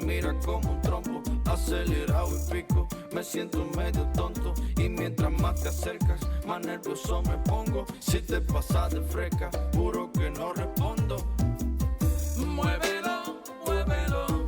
mira como un trompo, acelerado y pico, me siento medio tonto. Y mientras más te acercas, más nervioso me pongo. Si te pasas de fresca, juro que no respondo. Muévelo, muévelo.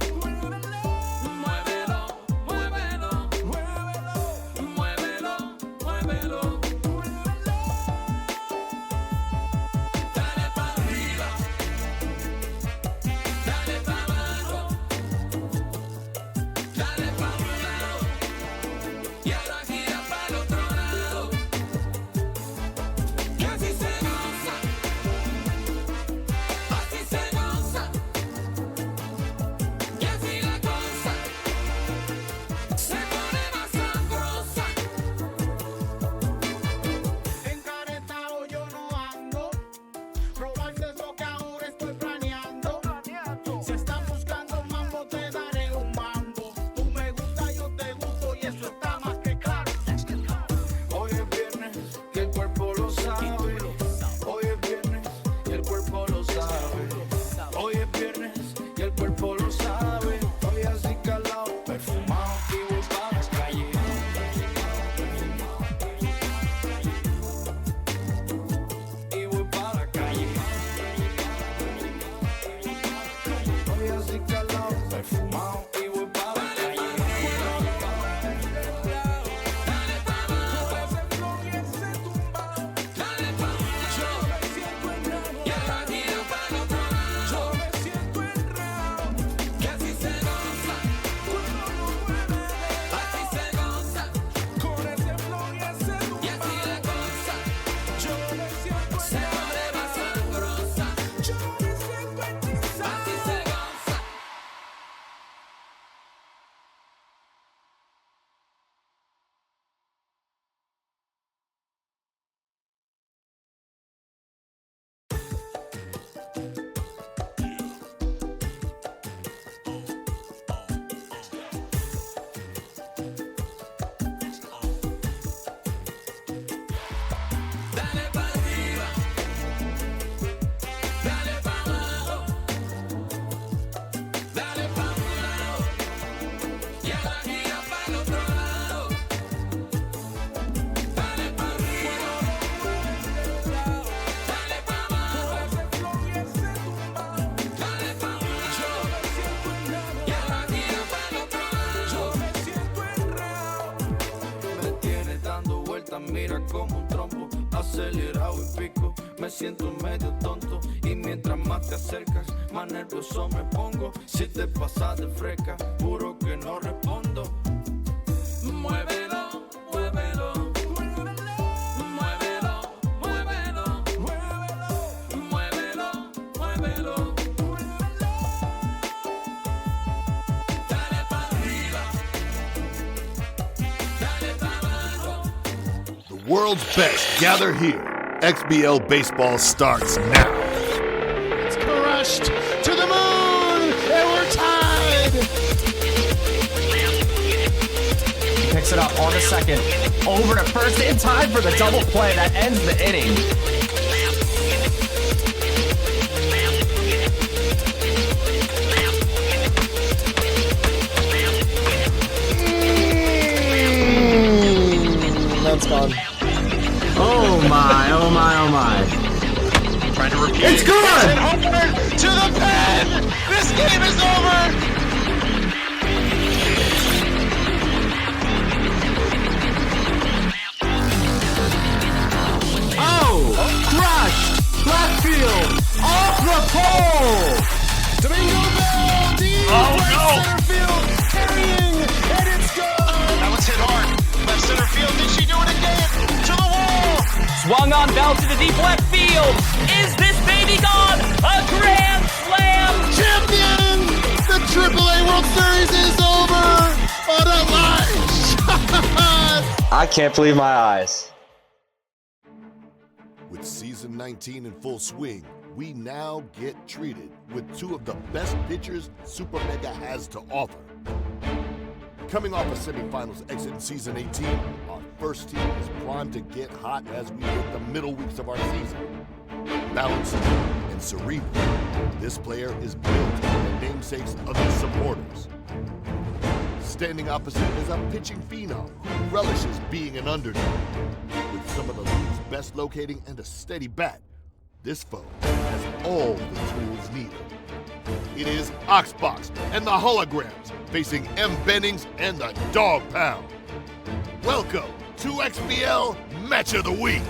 Mira como un trompo, acelerado y pico, me siento medio tonto. Y mientras más te acercas, más nervioso me pongo. Si te pasas de fresca, juro que no respondo. Muévelo, muévelo. Muévelo, muévelo. Muévelo, muévelo. Dale pa' arriba. Dale pa' abajo. The world's best gather here. XBL baseball starts now. It's crushed to the moon, and we're tied. Picks it up on the second, over to first in time for the double play that ends the inning. That's gone. Oh my, oh my, oh my. Trying to repeat. It's good! Homeward to the pen! This game is over! Oh! Crushed! Left field! Off the pole! Domingo Bell, deep right center field, carrying, and it's gone. That was hit hard. Left center field. Did she do it again? To the wall! Swung on Bell to the deep left field. Is this baby gone? A grand slam! Champion! The AAA World Series is over! What a line shot! I can't believe my eyes. With season 19 in full swing, we now get treated with two of the best pitchers Super Mega has to offer. Coming off a semifinals exit in season 18, our first team is primed to get hot as we hit the middle weeks of our season. Balanced and cerebral, this player is built on the namesakes of his supporters. Standing opposite is a pitching phenom who relishes being an underdog. With some of the league's best locating and a steady bat, this foe has all the tools needed. It is Oxbox and the Holograms facing mbennings and the Dog Pound. Welcome to XBL Match of the Week.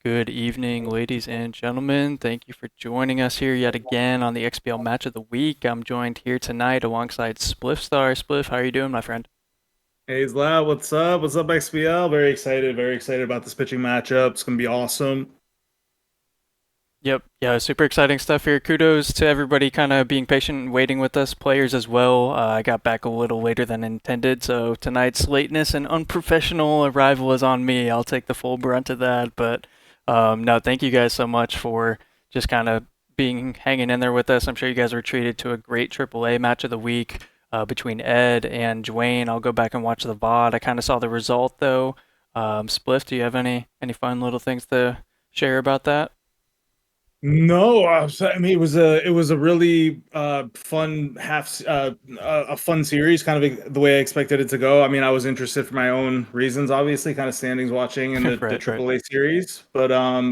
Good evening, ladies and gentlemen. Thank you for joining us here yet again on the XBL Match of the Week. I'm joined here tonight alongside Spliffstar. Spliff, how are you doing, my friend? Hey, Zlat, what's up? What's up, XBL? Very excited about this pitching matchup. It's going to be awesome. Yep, yeah, super exciting stuff here. Kudos to everybody kind of being patient and waiting with us, players as well. I got back a little later than intended, so tonight's lateness and unprofessional arrival is on me. I'll take the full brunt of that, but no, thank you guys so much for just kind of hanging in there with us. I'm sure you guys were treated to a great AAA match of the week between Ed and Dwayne. I'll go back and watch the VOD. I kind of saw the result though. Spliff, do you have any fun little things to share about that? No, I mean it was a really fun a fun series, kind of the way I expected it to go. I mean, I was interested for my own reasons, obviously, kind of standings watching in the AAA series. But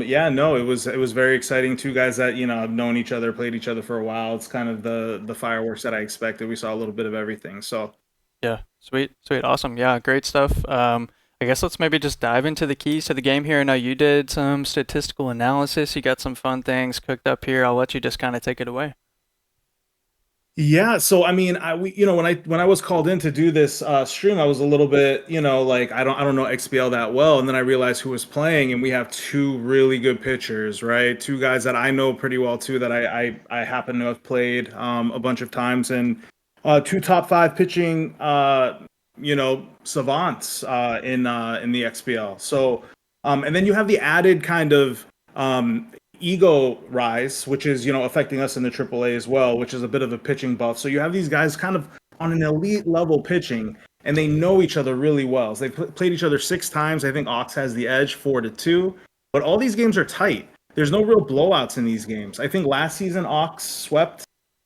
yeah, no, it was very exciting. Two guys that have known each other, played each other for a while. It's kind of the fireworks that I expected. We saw a little bit of everything. So yeah, sweet, awesome, yeah, great stuff. I guess let's maybe just dive into the keys to the game here. I know you did some statistical analysis. You got some fun things cooked up here. I'll let you just kind of take it away. Yeah, so I mean, when I was called in to do this stream, I was a little bit, like I don't know XBL that well, and then I realized who was playing, and we have two really good pitchers, right? Two guys that I know pretty well too, that I happen to have played a bunch of times, and two top 5 pitching savants in the XBL. So and then you have the added kind of ego rise, which is affecting us in the AAA as well, which is a bit of a pitching buff. So you have these guys kind of on an elite level pitching, and they know each other really well. So they've played each other 6 times. I think Ox has the edge 4-2, but all these games are tight. There's no real blowouts in these games. I think last season Ox swept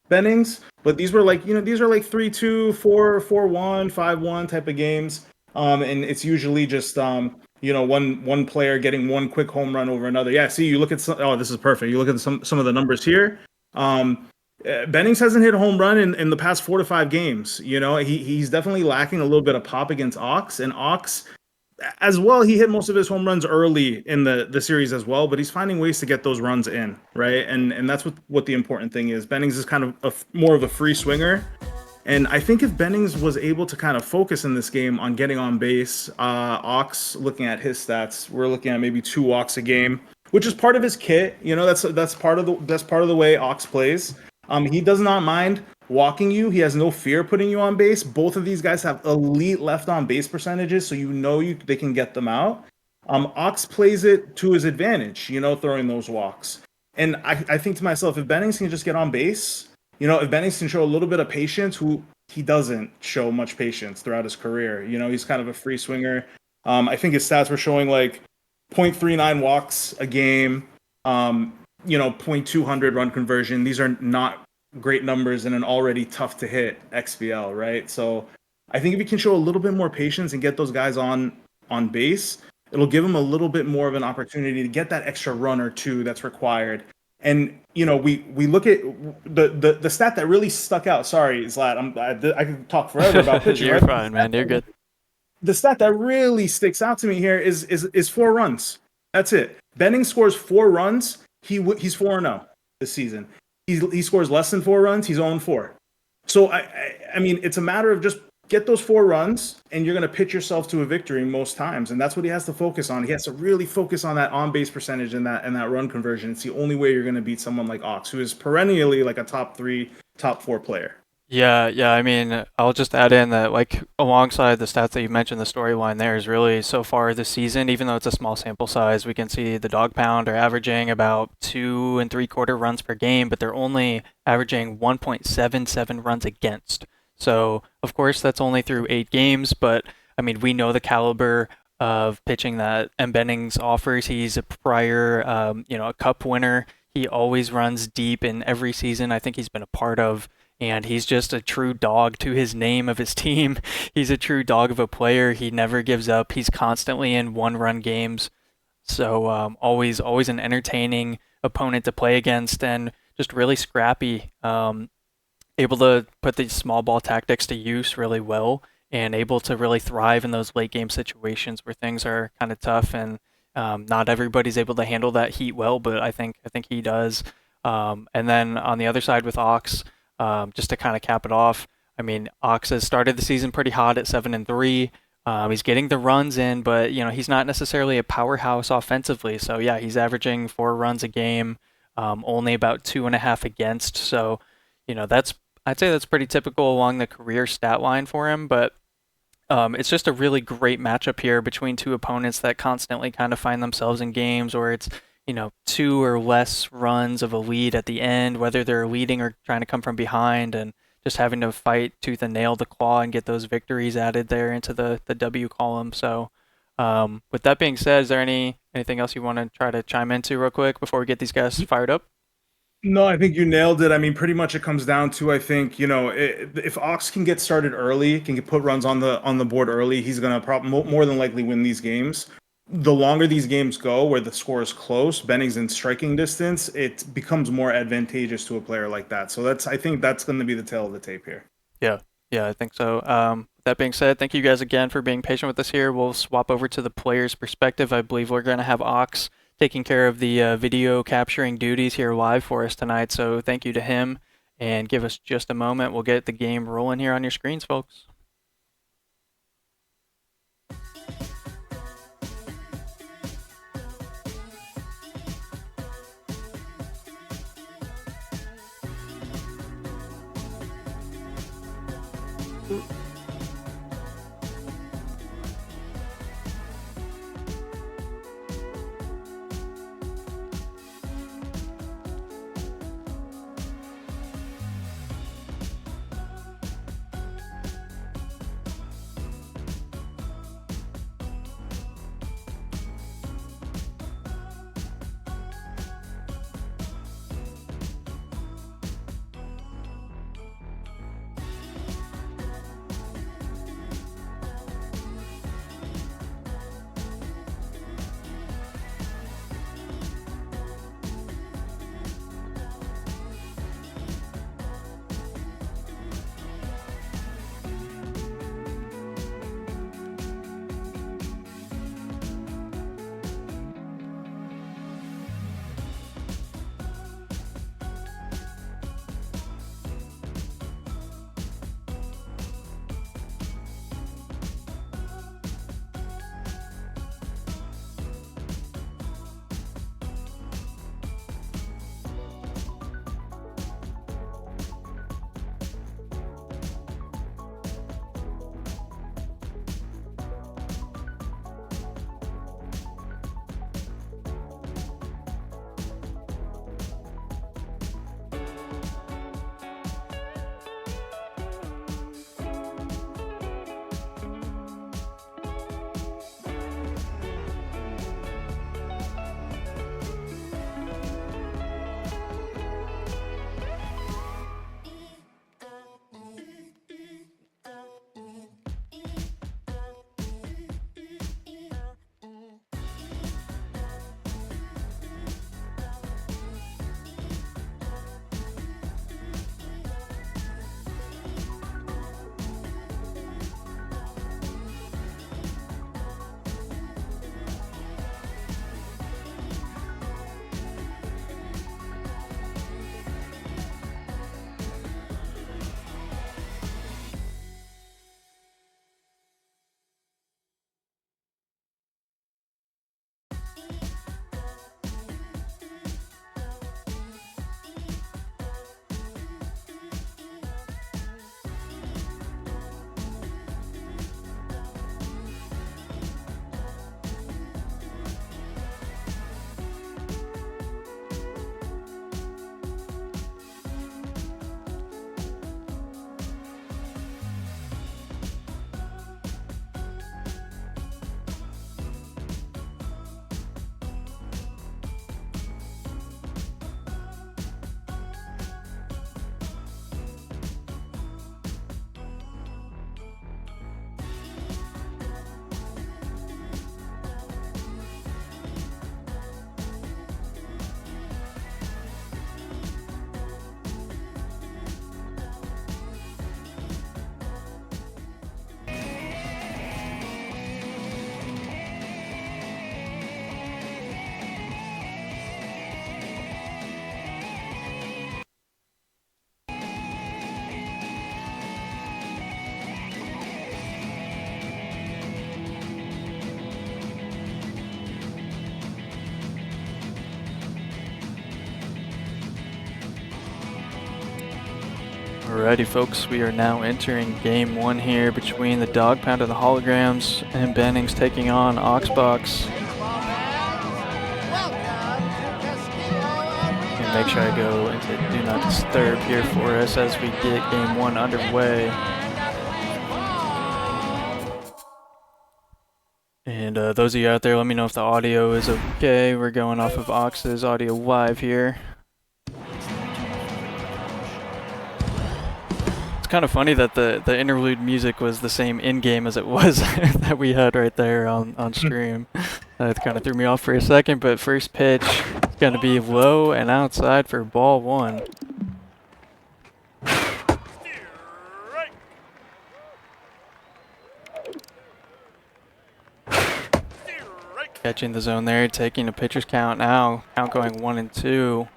Bennings, but these are like 3-2, 4-1, 5-1 type of games. And it's usually just one player getting one quick home run over another. Yeah, see, you look at this is perfect. You look at some of the numbers here. Bennings hasn't hit a home run in the past 4 to 5 games. He's definitely lacking a little bit of pop against Ox, and Ox as well, he hit most of his home runs early in the series as well, but he's finding ways to get those runs in, right? And that's what the important thing is. Bennings is kind of more of a free swinger. And I think if Bennings was able to kind of focus in this game on getting on base, Ox, looking at his stats, we're looking at maybe 2 walks a game, which is part of his kit. That's part of the way Ox plays. He does not mind walking you. He has no fear putting you on base. Both of these guys have elite left on base percentages, so they can get them out. Ox plays it to his advantage, throwing those walks. And I think to myself, if Bennings can just get on base, if Bennings can show a little bit of patience, he doesn't show much patience throughout his career. He's kind of a free swinger. I think his stats were showing like 0.39 walks a game, 0.200 run conversion. These are not great numbers in an already tough to hit XBL, right? So I think if he can show a little bit more patience and get those guys on base, it'll give him a little bit more of an opportunity to get that extra run or two that's required. And we look at the stat that really stuck out. Sorry, Zlat, I could talk forever about pitching. You're fine, man. You're good. The stat that really sticks out to me here is 4 runs. That's it. Benning scores 4 runs. He's 4-0 this season. He scores less than 4 runs. He's 0-4. So I mean, it's a matter of just get those 4 runs, and you're going to pitch yourself to a victory most times. And that's what he has to focus on. He has to really focus on that on-base percentage and that run conversion. It's the only way you're going to beat someone like Ox, who is perennially like a top 3, top 4 player. Yeah. I mean, I'll just add in that, like, alongside the stats that you mentioned, the storyline there is really so far this season, even though it's a small sample size, we can see the Dog Pound are averaging about 2 3/4 runs per game, but they're only averaging 1.77 runs against. So, of course, that's only through 8 games, but I mean, we know the caliber of pitching that mbennings offers. He's a prior, a cup winner. He always runs deep in every season I think he's been a part of, and he's just a true dog to his name of his team. He's a true dog of a player. He never gives up. He's constantly in one-run games. So always an entertaining opponent to play against, and just really scrappy. Able to put these small ball tactics to use really well, and able to really thrive in those late game situations where things are kind of tough, and not everybody's able to handle that heat well, but I think he does. And then on the other side with Ox, just to kind of cap it off, I mean, Ox has started the season pretty hot at 7-3. He's getting the runs in, but he's not necessarily a powerhouse offensively. So yeah, he's averaging 4 runs a game, only about 2.5 against. So I'd say that's pretty typical along the career stat line for him. But it's just a really great matchup here between two opponents that constantly kind of find themselves in games where it's 2 or less runs of a lead at the end, whether they're leading or trying to come from behind, and just having to fight tooth and nail to claw and get those victories added there into the W column. So with that being said, is there anything else you want to try to chime into real quick before we get these guys fired up? No, I think you nailed it. I mean, pretty much it comes down to, I think, if Ox can get started early, can put runs on the board early, he's going to more than likely win these games. The longer these games go where the score is close, Bennings in striking distance, it becomes more advantageous to a player like that. So I think that's going to be the tail of the tape here. Yeah, I think so. That being said, thank you guys again for being patient with us here. We'll swap over to the player's perspective. I believe we're going to have Ox taking care of the video capturing duties here live for us tonight. So thank you to him, and give us just a moment. We'll get the game rolling here on your screens, folks. Alrighty, folks, we are now entering game 1 here between the Dog Pound and the Holograms, and Bennings taking on Oxbox. And make sure I go into Do Not Disturb here for us as we get game 1 underway. And those of you out there, let me know if the audio is okay. We're going off of Ox's audio live here. Kind of funny that the interlude music was the same in-game as it was that we had right there on stream. That kind of threw me off for a second, but first pitch is going to be low and outside for ball 1. Catching the zone there, taking a pitcher's count now. Count going 1-2.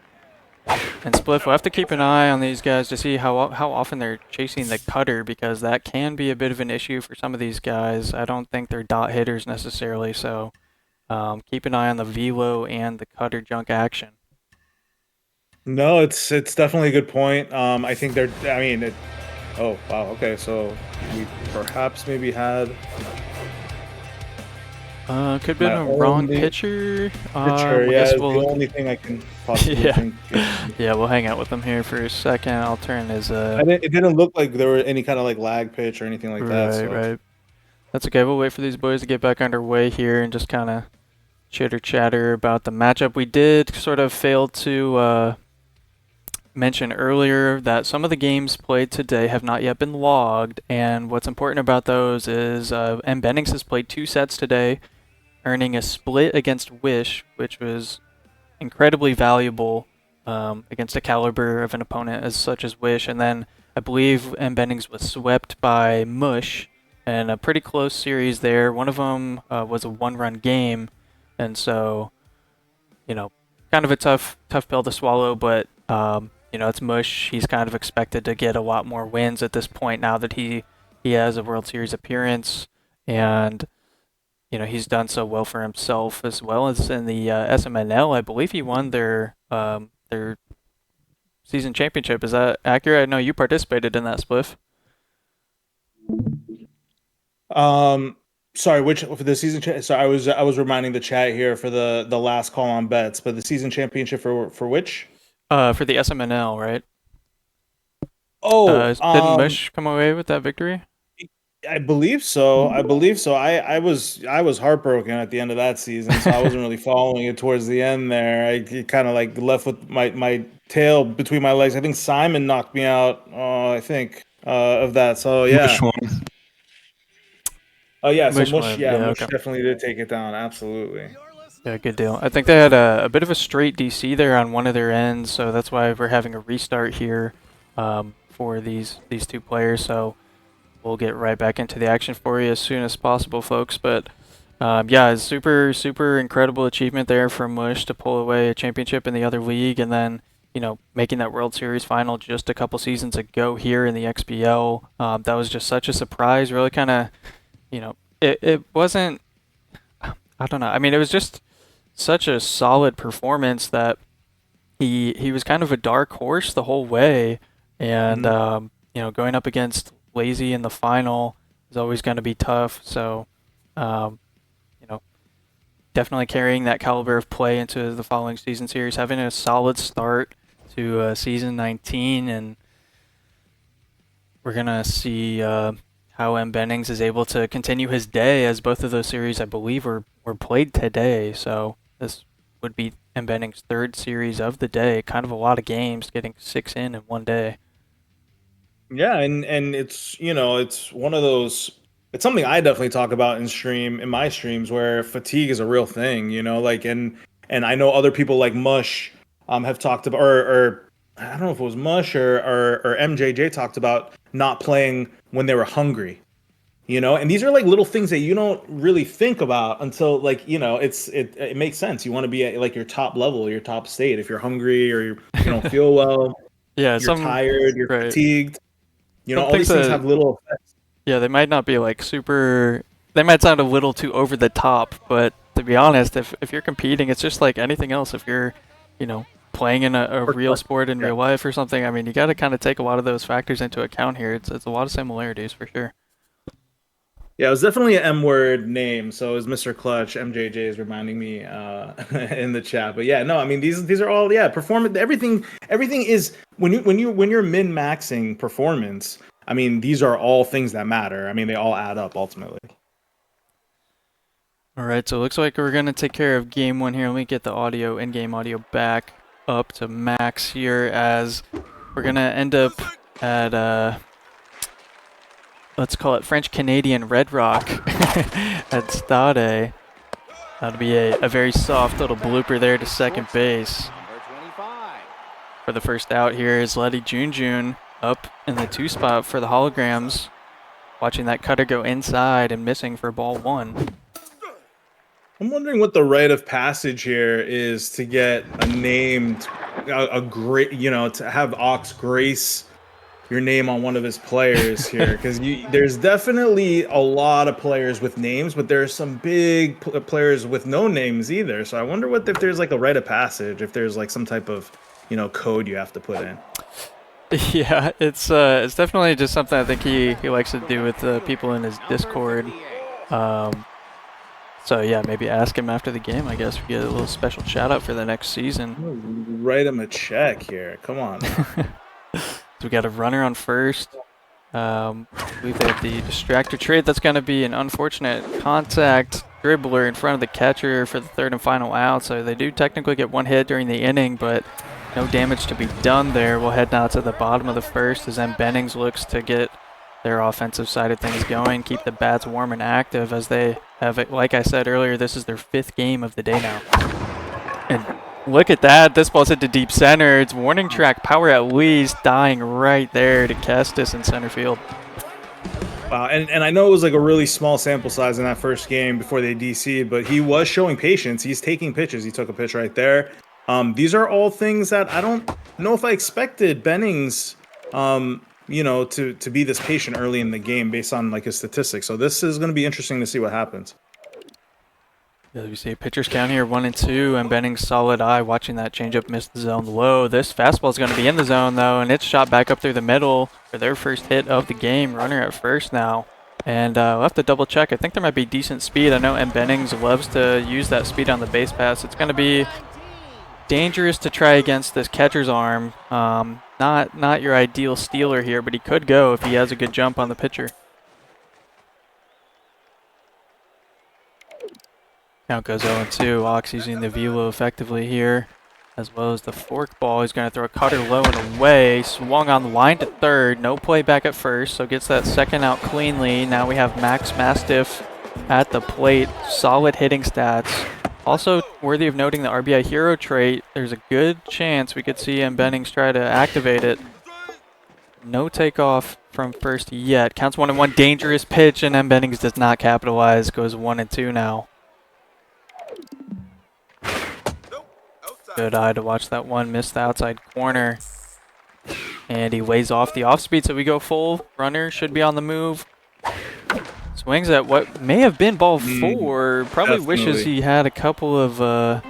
And Spliff, we'll have to keep an eye on these guys to see how often they're chasing the cutter, because that can be a bit of an issue for some of these guys. I don't think they're dot hitters necessarily, so keep an eye on the velo and the cutter junk action. No, it's definitely a good point. I think they're. I mean, oh wow. Okay, so we perhaps maybe had. Could have been a wrong pitcher. Yeah, the only thing I can possibly think. Yeah, we'll hang out with him here for a second. I'll turn his. It didn't look like there were any kind of like lag pitch or anything like that. So. Right. That's okay. We'll wait for these boys to get back underway here and just kind of chitter chatter about the matchup. We did sort of fail to mention earlier that some of the games played today have not yet been logged, and what's important about those is mbennings has played 2 sets today, earning a split against Wish, which was incredibly valuable against a caliber of an opponent as such as Wish. And then I believe mbennings was swept by Mush in a pretty close series there. One of them was a 1-run game, and so, you know, kind of a tough pill to swallow, but you know, it's Mush. He's kind of expected to get a lot more wins at this point now that he has a World Series appearance, and you know, he's done so well for himself as well as in the SMNL. I believe he won their season championship. Is that accurate? I know you participated in that, Spliff. Sorry, which for the season? Sorry, I was reminding the chat here for the last call on bets, but the season championship for which? For the SMNL, right? Oh, didn't Mush come away with that victory? I believe so. I was heartbroken at the end of that season, so I wasn't really following it towards the end there. I kind of like left with my tail between my legs. I think Simon knocked me out. I think of that. So yeah. Mush won. Oh yeah, so Mush Mush okay. definitely did take it down. Absolutely. Yeah, good deal. I think they had a bit of a straight DC there on one of their ends, so that's why we're having a restart here for these 2 players. So we'll get right back into the action for you as soon as possible, folks. But yeah, it's super incredible achievement there for Mush to pull away a championship in the other league, and then, you know, making that World Series final just a couple seasons ago here in the XBL. That was just such a surprise. Really kind of, you know, it wasn't. I don't know. I mean, it was just such a solid performance that he was kind of a dark horse the whole way, and you know, going up against Lazy in the final is always going to be tough. So you know, definitely carrying that caliber of play into the following season series, having a solid start to season 19, and we're gonna see how mbennings is able to continue his day, as both of those series I believe were played today. So this would be mbennings' 3rd series of the day. Kind of a lot of games, getting 6 in one day. Yeah, and it's, you know, it's one of those. It's something I definitely talk about in my streams, where fatigue is a real thing. You know, like and I know other people like Mush have talked about, or I don't know if it was Mush or MJJ talked about not playing when they were hungry. You know, and these are like little things that you don't really think about until, like, you know, it makes sense. You want to be at like your top level, your top state. If you're hungry or you don't feel well, yeah, you're tired, you're fatigued. You know, all these things have little effects. Yeah, they might not be like super. They might sound a little too over the top, but to be honest, if you're competing, it's just like anything else. If you're, you know, playing in a real sport in real life or something. I mean, you got to kind of take a lot of those factors into account here. It's a lot of similarities for sure. Yeah, it was definitely an M-word name. So it was Mr. Clutch. MJJ is reminding me in the chat. But yeah, no, I mean these are all performance. Everything is when you're min-maxing performance. I mean, these are all things that matter. I mean, they all add up ultimately. All right, so it looks like we're gonna take care of game 1 here. Let me get the audio, in-game audio, back up to max here, as we're gonna end up at let's call it French-Canadian Red Rock at Stade. That'll be a very soft little blooper there to second base. For the first out here is Letty Junjun up in the 2 spot for the holograms. Watching that cutter go inside and missing for ball 1. I'm wondering what the rite of passage here is to get a great, to have Ox grace your name on one of his players here, because there's definitely a lot of players with names, but there's some big players with no names either. So I wonder if there's like a rite of passage, if there's like some type of code you have to put in. Yeah, it's definitely just something I think he likes to do with the people in his Discord. So yeah, maybe ask him after the game. I guess we get a little special shout out for the next season. Write him a check here. Come on. So we got a runner on first. I believe they have the distractor trade. That's going to be an unfortunate contact dribbler in front of the catcher for the 3rd and final out. So they do technically get 1 hit during the inning, but no damage to be done there. We'll head now to the bottom of the 1st as mbennings looks to get their offensive side of things going, keep the bats warm and active, as they have it. Like I said earlier, this is their 5th game of the day now. And look at that. This ball's hit to deep center. It's warning track power at least, dying right there to Kestis in center field. Wow, and I know it was like a really small sample size in that first game before they DC'd, but he was showing patience. He's taking pitches. He took a pitch right there. These are all things that I don't know if I expected Bennings, to be this patient early in the game based on like his statistics. So this is going to be interesting to see what happens. Yeah, we see pitchers count here 1 and 2, and mbennings solid eye watching that changeup miss the zone low. This fastball is going to be in the zone though, and it's shot back up through the middle for their first hit of the game. Runner at first now, and we'll have to double check. I think there might be decent speed. I know mbennings loves to use that speed on the base pass. It's going to be dangerous to try against this catcher's arm. Not your ideal stealer here, but he could go if he has a good jump on the pitcher. Count goes 0-2. Ox using the velo effectively here, as well as the fork ball. He's going to throw a cutter low and away. Swung on the line to 3rd. No play back at first, so gets that 2nd out cleanly. Now we have Max Mastiff at the plate. Solid hitting stats. Also worthy of noting the RBI hero trait. There's a good chance we could see mbennings try to activate it. No takeoff from first yet. Counts 1-1. Dangerous pitch, and mbennings does not capitalize. Goes 1-2 now. Good eye to watch that one. Missed the outside corner. And he lays off the off speed, so we go full. Runner should be on the move. Swings at what may have been ball 4. Probably wishes he had a couple of,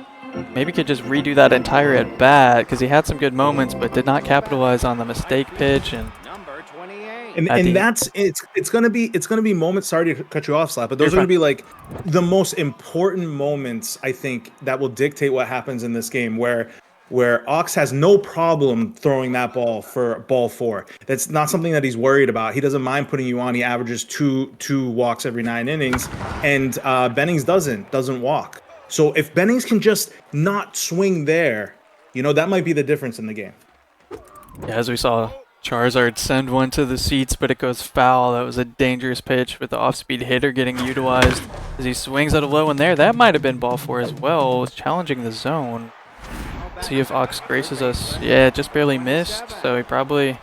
maybe could just redo that entire at bat, because he had some good moments, but did not capitalize on the mistake pitch. And that's it's gonna be moments. Sorry to cut you off, Slap, but those are gonna be like the most important moments, I think, that will dictate what happens in this game. Where Ox has no problem throwing that ball for ball 4. That's not something that he's worried about. He doesn't mind putting you on. He averages two walks every 9 innings, and Bennings doesn't walk. So if Bennings can just not swing there, that might be the difference in the game. Yeah, as we saw Charizard send one to the seats, but it goes foul. That was a dangerous pitch with the off-speed hitter getting utilized as he swings at a low one there. That might have been ball 4 as well. Challenging the zone. See if Ox graces us. Yeah, just barely missed, so he probably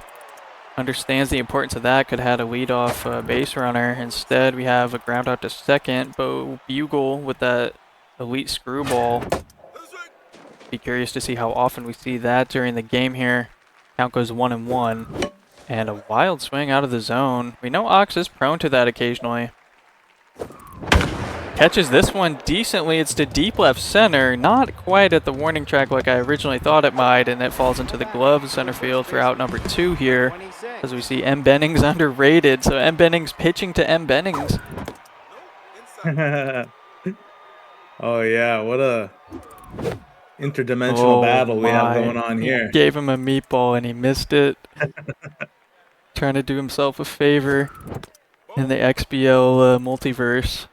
understands the importance of that. Could have had a leadoff base runner. Instead, we have a ground out to 2nd. Bo Bugle with that elite screwball. Be curious to see how often we see that during the game here. Count goes 1-1. And a wild swing out of the zone. We know Ox is prone to that occasionally. catches this one decently. It's to deep left center, not quite at the warning track like I originally thought it might, and it falls into the glove of center field for out number 2 here. As we see Mbennings underrated, so Mbennings pitching to Mbennings. Oh yeah, what a interdimensional battle we have going on here. He gave him a meatball and he missed it. Trying to do himself a favor in the XBL multiverse.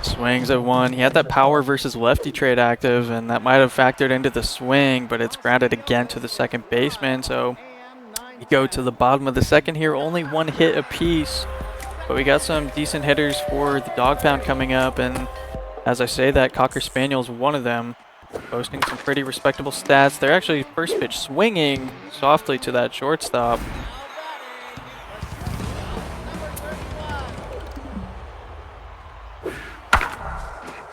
Swings at 1. He had that power versus lefty trade active, and that might have factored into the swing, but it's grounded again to the second baseman. So we go to the bottom of the second here, only 1 hit apiece. But we got some decent hitters for the dog pound coming up, and as I say that, Cocker Spaniel's one of them, posting some pretty respectable stats. They're actually first pitch swinging softly to that shortstop.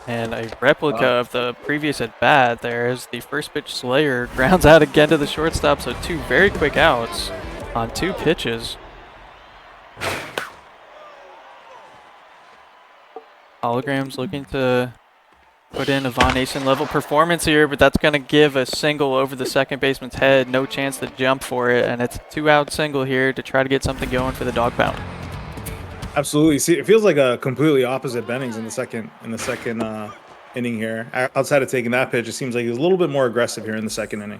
And a replica of the previous at bat there as the first pitch slayer grounds out again to the shortstop, so 2 very quick outs on 2 pitches. Holograms looking to put in a Von Asen level performance here, but that's going to give a single over the second baseman's head. No chance to jump for it, and it's a 2-out single here to try to get something going for the dog pound. Absolutely. See, it feels like a completely opposite Bennings in the second inning here. Outside of taking that pitch, it seems like he's a little bit more aggressive here in the second inning.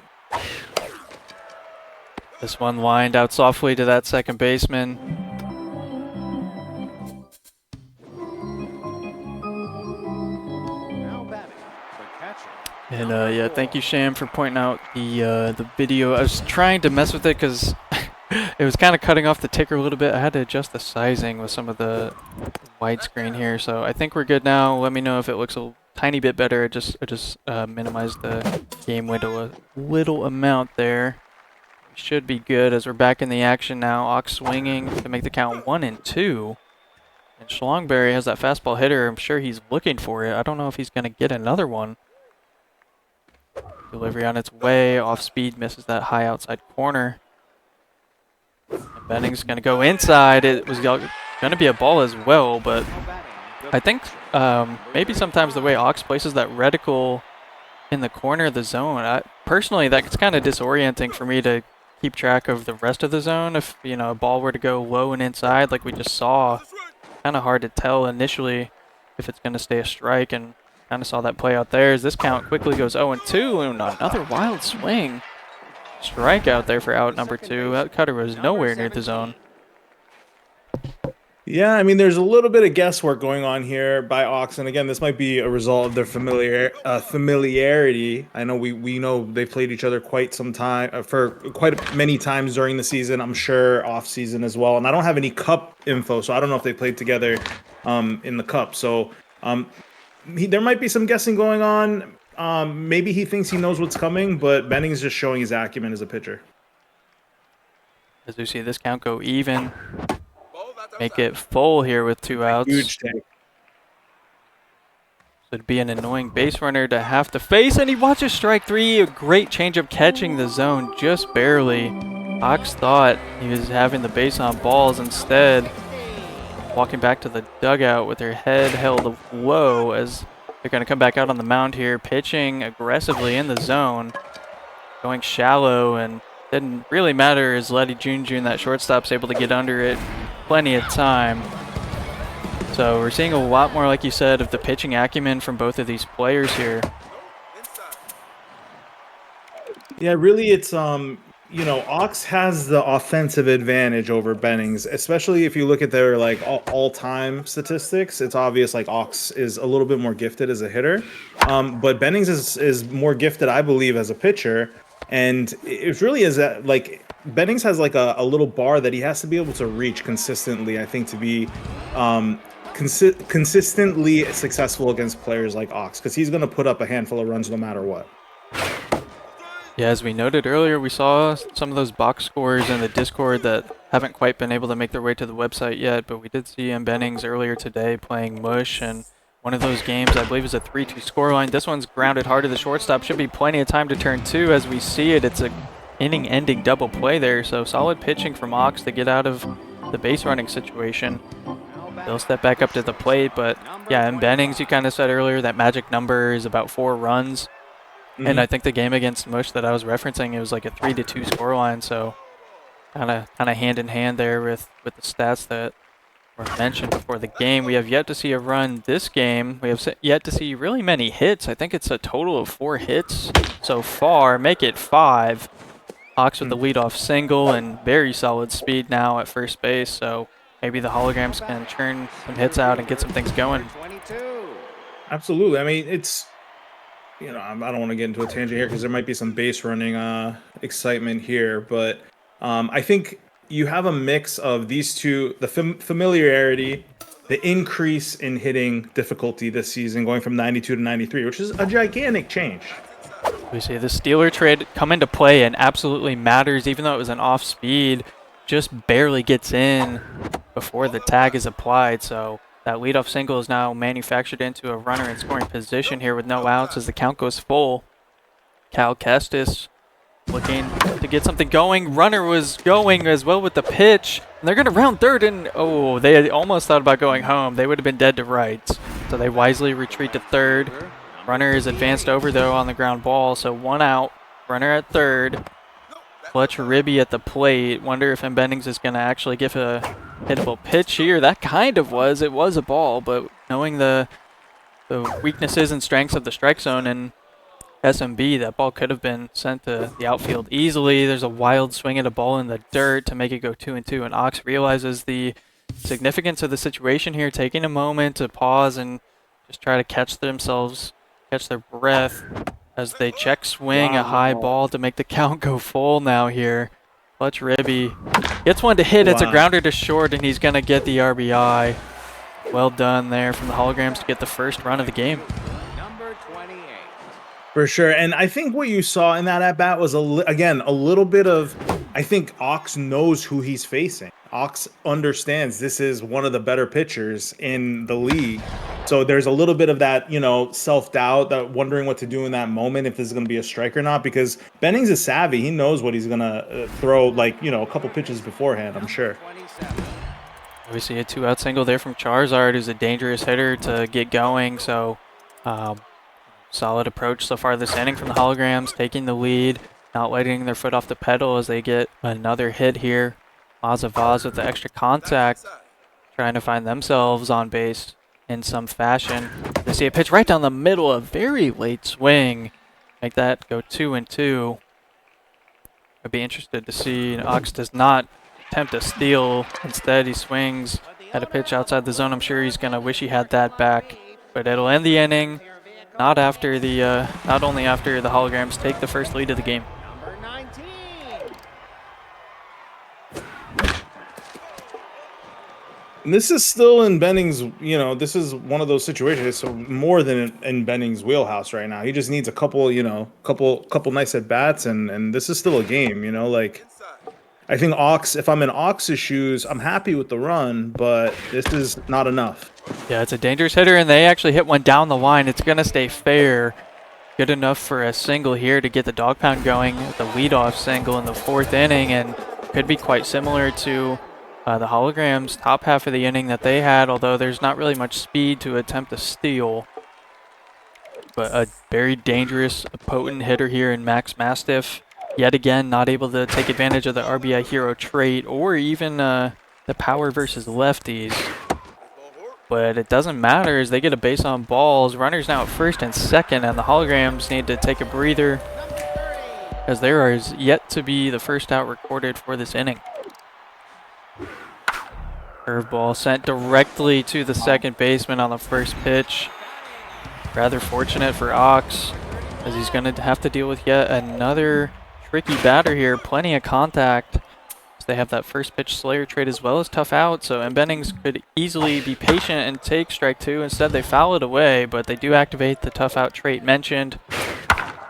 This one lined out softly to that second baseman. And yeah, thank you, Sham, for pointing out the video. I was trying to mess with it because it was kind of cutting off the ticker a little bit. I had to adjust the sizing with some of the widescreen here, so I think we're good now. Let me know if it looks a tiny bit better. I just minimized the game window a little amount there. Should be good as we're back in the action now. Ox swinging to make the count 1-2. And Schlongberry has that fastball hitter. I'm sure he's looking for it. I don't know if he's going to get another one. Delivery on its way. Off speed, misses that high outside corner. And Bennings going to go inside. It was going to be a ball as well, but I think maybe sometimes the way Ox places that reticle in the corner of the zone, personally, that's kind of disorienting for me to keep track of the rest of the zone. If, you know, a ball were to go low and inside like we just saw, kind of hard to tell initially if it's going to stay a strike, and kind of saw that play out there as this count quickly goes 0-2, and another wild swing. Strikeout there for out number 2. That cutter was nowhere near the zone. Yeah, I mean, there's a little bit of guesswork going on here by Ox, and again, this might be a result of their familiarity. I know we know they've played each other quite some time, for quite many times during the season. I'm sure off season as well, and I don't have any cup info, so I don't know if they played together in the cup. So there might be some guessing going on. Maybe he thinks he knows what's coming, but Bennings is just showing his acumen as a pitcher. As we see this count go even. Make it full here with 2 outs. Huge take. So it'd be an annoying base runner to have to face, and he watches strike 3. A great changeup catching the zone just barely. Ox thought he was having the base on balls. Instead, walking back to the dugout with their head held low as they're going to come back out on the mound here, pitching aggressively in the zone, going shallow, and didn't really matter as Letty Jr. that shortstop's able to get under it plenty of time. So we're seeing a lot more, like you said, of the pitching acumen from both of these players here. Yeah, really, it's you know, Ox has the offensive advantage over Bennings, especially if you look at their like all-time statistics. It's obvious like Ox is a little bit more gifted as a hitter, but Bennings is more gifted, I believe, as a pitcher. And it really is that like Bennings has like a little bar that he has to be able to reach consistently, I think, to be consistently successful against players like Ox, because he's going to put up a handful of runs no matter what. Yeah, as we noted earlier, we saw some of those box scores in the Discord that haven't quite been able to make their way to the website yet, but we did see Bennings earlier today playing Mush, and one of those games, I believe, is a 3-2 scoreline. This one's grounded hard to the shortstop. Should be plenty of time to turn 2 as we see it. It's a inning-ending double play there, so solid pitching from Ox to get out of the base running situation. They'll step back up to the plate, but yeah, in Bennings, you kind of said earlier that magic number is about 4 runs. And I think the game against Mush that I was referencing, it was like a 3-2 scoreline, so kind of hand in hand there with the stats that were mentioned before the game. We have yet to see a run this game. We have yet to see really many hits. I think it's a total of 4 hits so far, make it 5. Hawks with the leadoff single and very solid speed now at first base, so maybe the holograms can churn some hits out and get some things going. Absolutely. I mean, it's, you know, I don't want to get into a tangent here because there might be some base running excitement here, but I think you have a mix of these two, the familiarity, the increase in hitting difficulty this season, going from 92 to 93, which is a gigantic change. We see the Steeler trade come into play and absolutely matters, even though it was an off speed, just barely gets in before the tag is applied. So that leadoff single is now manufactured into a runner in scoring position here with no outs as the count goes full. Cal Kestis looking to get something going. Runner was going as well with the pitch. And they're going to round third, and oh, they almost thought about going home. They would have been dead to rights. So they wisely retreat to third. Runner is advanced over, though, on the ground ball. So 1 out. Runner at third. Fletcher Ribby at the plate. Wonder if mbennings is going to actually give a hittable pitch here. That kind of was. It was a ball, but knowing the weaknesses and strengths of the strike zone and SMB, that ball could have been sent to the outfield easily. There's a wild swing at a ball in the dirt to make it go 2-2, and Ox realizes the significance of the situation here, taking a moment to pause and just try to catch their breath as they check swing a high ball to make the count go full now here. Fletch Ribby gets one to hit. It's a grounder to short, and he's going to get the RBI. Well done there from the holograms to get the first run of the game. For sure. And I think what you saw in that at-bat was, again, a little bit of, I think Ox knows who he's facing. Ox understands this is one of the better pitchers in the league. So there's a little bit of that, you know, self-doubt, that wondering what to do in that moment, if this is going to be a strike or not, because Bennings is savvy. He knows what he's going to throw, like, you know, a couple pitches beforehand, I'm sure. We see a 2-out single there from Charizard, who's a dangerous hitter to get going. So solid approach so far this inning from the holograms, taking the lead, not letting their foot off the pedal as they get another hit here. Mazavaz with the extra contact, trying to find themselves on base in some fashion. They see a pitch right down the middle, a very late swing. Make that go 2-2. I'd be interested to see. Ox does not attempt a steal. Instead, he swings at a pitch outside the zone. I'm sure he's going to wish he had that back. But it'll end the inning. Not only after the holograms take the first lead of the game. And this is still in Bennings, you know, this is one of those situations. It's more than in Bennings' wheelhouse right now. He just needs a couple, you know, couple nice at bats, and this is still a game, you know. Like, I think Ox, if I'm in Ox's shoes, I'm happy with the run, but this is not enough. Yeah, it's a dangerous hitter, and they actually hit one down the line. It's going to stay fair. Good enough for a single here to get the dog pound going. The leadoff single in the 4th inning, and could be quite similar to the holograms' top half of the inning that they had, although there's not really much speed to attempt a steal. But a very dangerous, potent hitter here in Max Mastiff. Yet again, not able to take advantage of the RBI hero trait or even the power versus lefties. But it doesn't matter as they get a base on balls. Runners now at first and second, and the holograms need to take a breather as there is yet to be the first out recorded for this inning. Curveball sent directly to the second baseman on the first pitch. Rather fortunate for Ox as he's going to have to deal with yet another tricky batter here. Plenty of contact. They have that first pitch Slayer trade as well as tough out, so mbennings could easily be patient and take strike 2. Instead, they foul it away, but they do activate the tough out trait mentioned.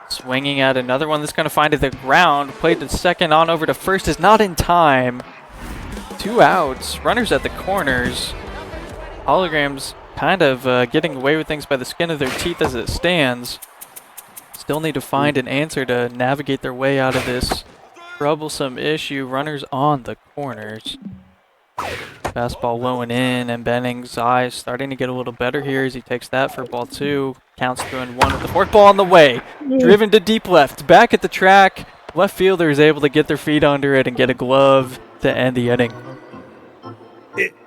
Swinging at another one that's going to find it at the ground. Played to second, on over to first, is not in time. 2 outs, runners at the corners. Holograms kind of getting away with things by the skin of their teeth as it stands. Still need to find an answer to navigate their way out of this troublesome issue. Runners on the corners. Fastball low and in, and Bennings' eyes starting to get a little better here as he takes that for ball 2. Counts 2-1 with the fourth ball on the way. Driven to deep left. Back at the track. Left fielder is able to get their feet under it and get a glove to end the inning.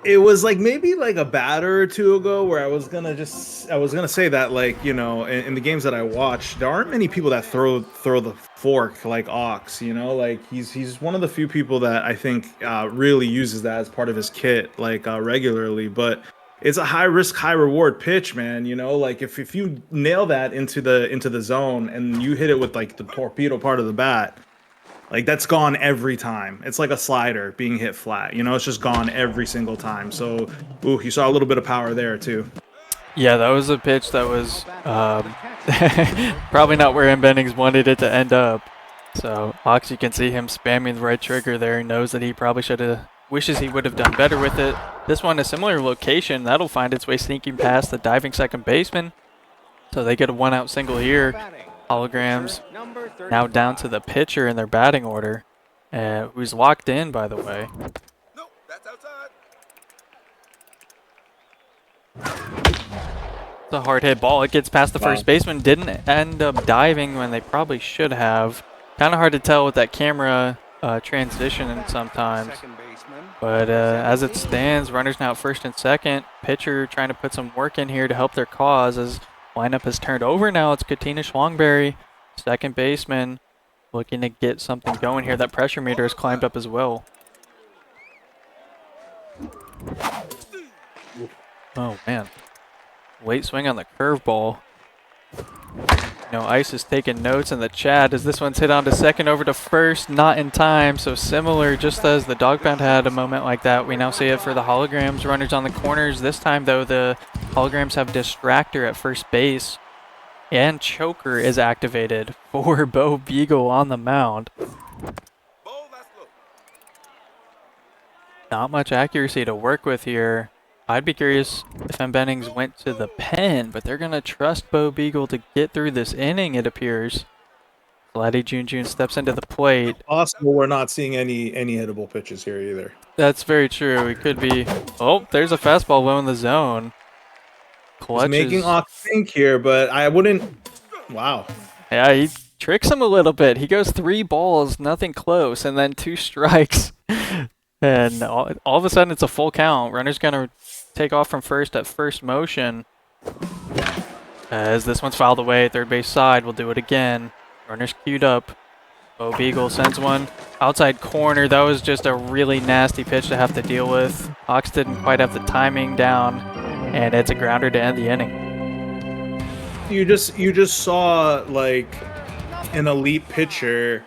It was like maybe like a batter or two ago where I was gonna say that, like, you know, in the games that I watched, there aren't many people that throw the fork like Ox, you know, like he's one of the few people that I think really uses that as part of his kit, like regularly. But it's a high risk, high reward pitch, man. You know, like if you nail that into the zone and you hit it with like the torpedo part of the bat, like that's gone every time. It's like a slider being hit flat. You know, it's just gone every single time. So, ooh, you saw a little bit of power there too. Yeah, that was a pitch that was probably not where mbennings wanted it to end up. So, Ox, you can see him spamming the right trigger there. He knows that he probably should have, wishes he would have done better with it. This one, a similar location, that'll find its way sneaking past the diving second baseman. So they get a 1-out single here. Holograms now down to the pitcher in their batting order, who's locked in, by the way. Nope, that's outside. It's a hard hit ball. It gets past the first baseman. Didn't end up diving when they probably should have. Kind of hard to tell with that camera transition sometimes. But as it stands, runners now at first and second. Pitcher trying to put some work in here to help their cause as lineup has turned over now. It's Katina Schwangberry, second baseman, looking to get something going here. That pressure meter has climbed up as well. Oh, man. Late swing on the curveball. You know, Ice is taking notes in the chat as this one's hit on to second over to first, not in time. So similar, just as the dog pound had a moment like that, we now see it for the holograms. Runners on the corners. This time, though, the holograms have distractor at first base. And choker is activated for Bo Beagle on the mound. Not much accuracy to work with here. I'd be curious if mbennings went to the pen, but they're going to trust Bo Beagle to get through this inning, it appears. Vladdy Jun steps into the plate. Possible we're not seeing any hittable pitches here either. That's very true. It could be. Oh, there's a fastball low in the zone. He's making Ox think here, but I wouldn't. Wow. Yeah, he tricks him a little bit. He goes 3 balls, nothing close, and then 2 strikes. And all of a sudden, it's a full count. Runner's going to take off from first at first motion. As this one's fouled away, third base side. We'll do it again. Runner's queued up. Bo Beagle sends one outside corner. That was just a really nasty pitch to have to deal with. Ox didn't quite have the timing down, and it's a grounder to end the inning. You just saw like an elite pitcher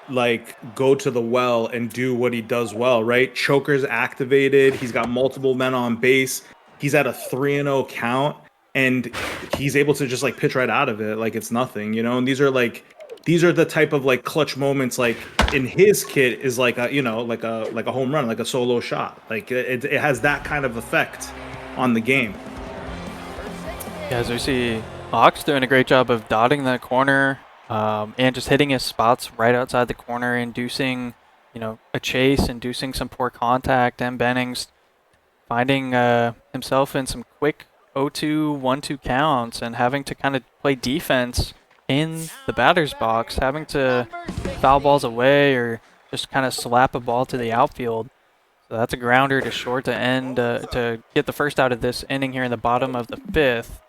like go to the well and do what he does well, right? Choker's activated. He's got multiple men on base. He's at a 3-0 count, and he's able to just like pitch right out of it like it's nothing, you know. And these are the type of like clutch moments, like in his kit is like a, you know, like a home run, like a solo shot. Like it has that kind of effect on the game. Yeah, as we see Ox doing a great job of dotting that corner. And just hitting his spots right outside the corner, inducing, you know, a chase, inducing some poor contact, and mbennings finding himself in some quick 0-2, 1-2 counts and having to kind of play defense in the batter's box, having to foul balls away or just kind of slap a ball to the outfield. So that's a grounder to short to end, to get the first out of this inning here in the bottom of the 5th.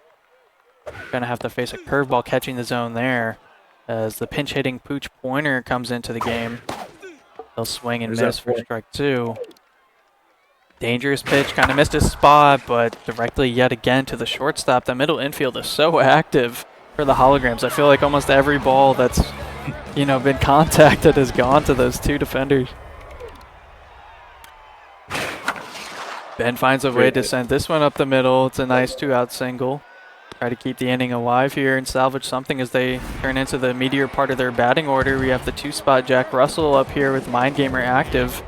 Going to have to face a curveball catching the zone there. As the pinch-hitting Pooch Pointer comes into the game. They'll swing and miss for strike 2. Dangerous pitch, kind of missed his spot, but directly yet again to the shortstop. The middle infield is so active for the holograms. I feel like almost every ball that's, you know, been contacted has gone to those 2 defenders. Ben finds a way to send this one up the middle. It's a nice 2-out single. Try to keep the inning alive here and salvage something as they turn into the meteor part of their batting order. We have the 2-spot Jack Russell up here with Mind Gamer active.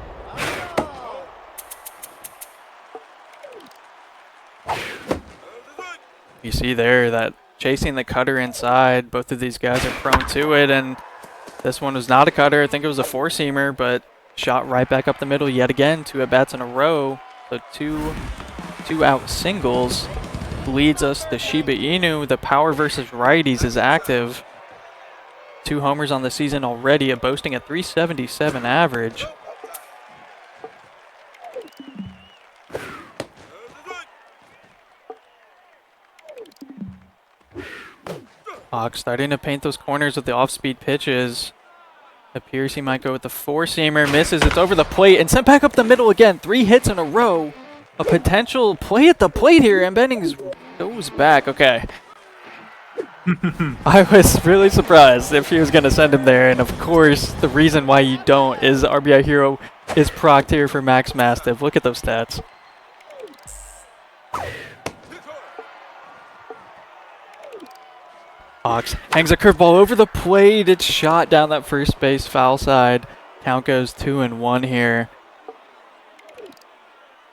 You see there that chasing the cutter inside. Both of these guys are prone to it, and this one was not a cutter. I think it was a 4-seamer, but shot right back up the middle yet again. 2 at-bats in a row So two out singles leads us to Shiba Inu. The power versus righties is active. 2 homers on the season already, boasting a 377 average. Hawk starting to paint those corners with the off-speed pitches. Appears he might go with the four-seamer, misses, it's over the plate, and sent back up the middle again. 3 hits in a row. A potential play at the plate here, and Bennings goes back. Okay. I was really surprised if he was going to send him there, and of course, the reason why you don't is RBI Hero is procced here for Max Mastiff. Look at those stats. Hawks hangs a curveball over the plate. It's shot down that first base foul side. Count goes 2-1 here.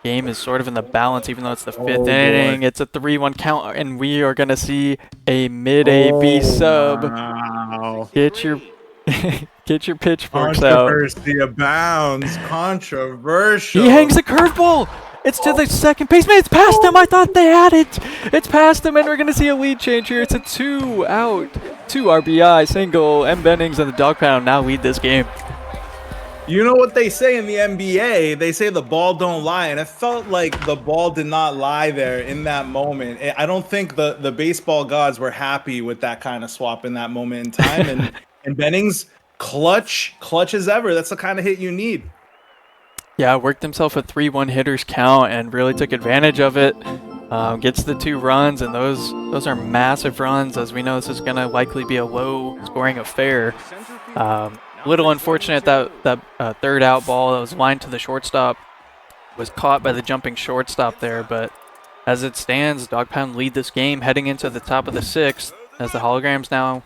Game is sort of in the balance, even though it's the 5th inning. It's a 3-1 count, and we are going to see a mid-AB sub. Wow. Get your pitchforks out. Controversy abounds. Controversial. He hangs the curveball. It's to the second baseman. It's past him. I thought they had it. It's past him, and we're going to see a lead change here. It's a 2-out, 2 RBI single. mbennings and the dog pound now lead this game. You know what they say in the NBA? They say the ball don't lie, and it felt like the ball did not lie there in that moment. I don't think the baseball gods were happy with that kind of swap in that moment in time. And Bennings, clutch as ever. That's the kind of hit you need. Yeah, worked himself a 3-1 hitters count and really took advantage of it. Gets the 2 runs, and those are massive runs. As we know, this is going to likely be a low-scoring affair. Little unfortunate that third out ball that was lined to the shortstop was caught by the jumping shortstop there, but as it stands, Dog Pound lead this game heading into the top of the 6th, as the holograms now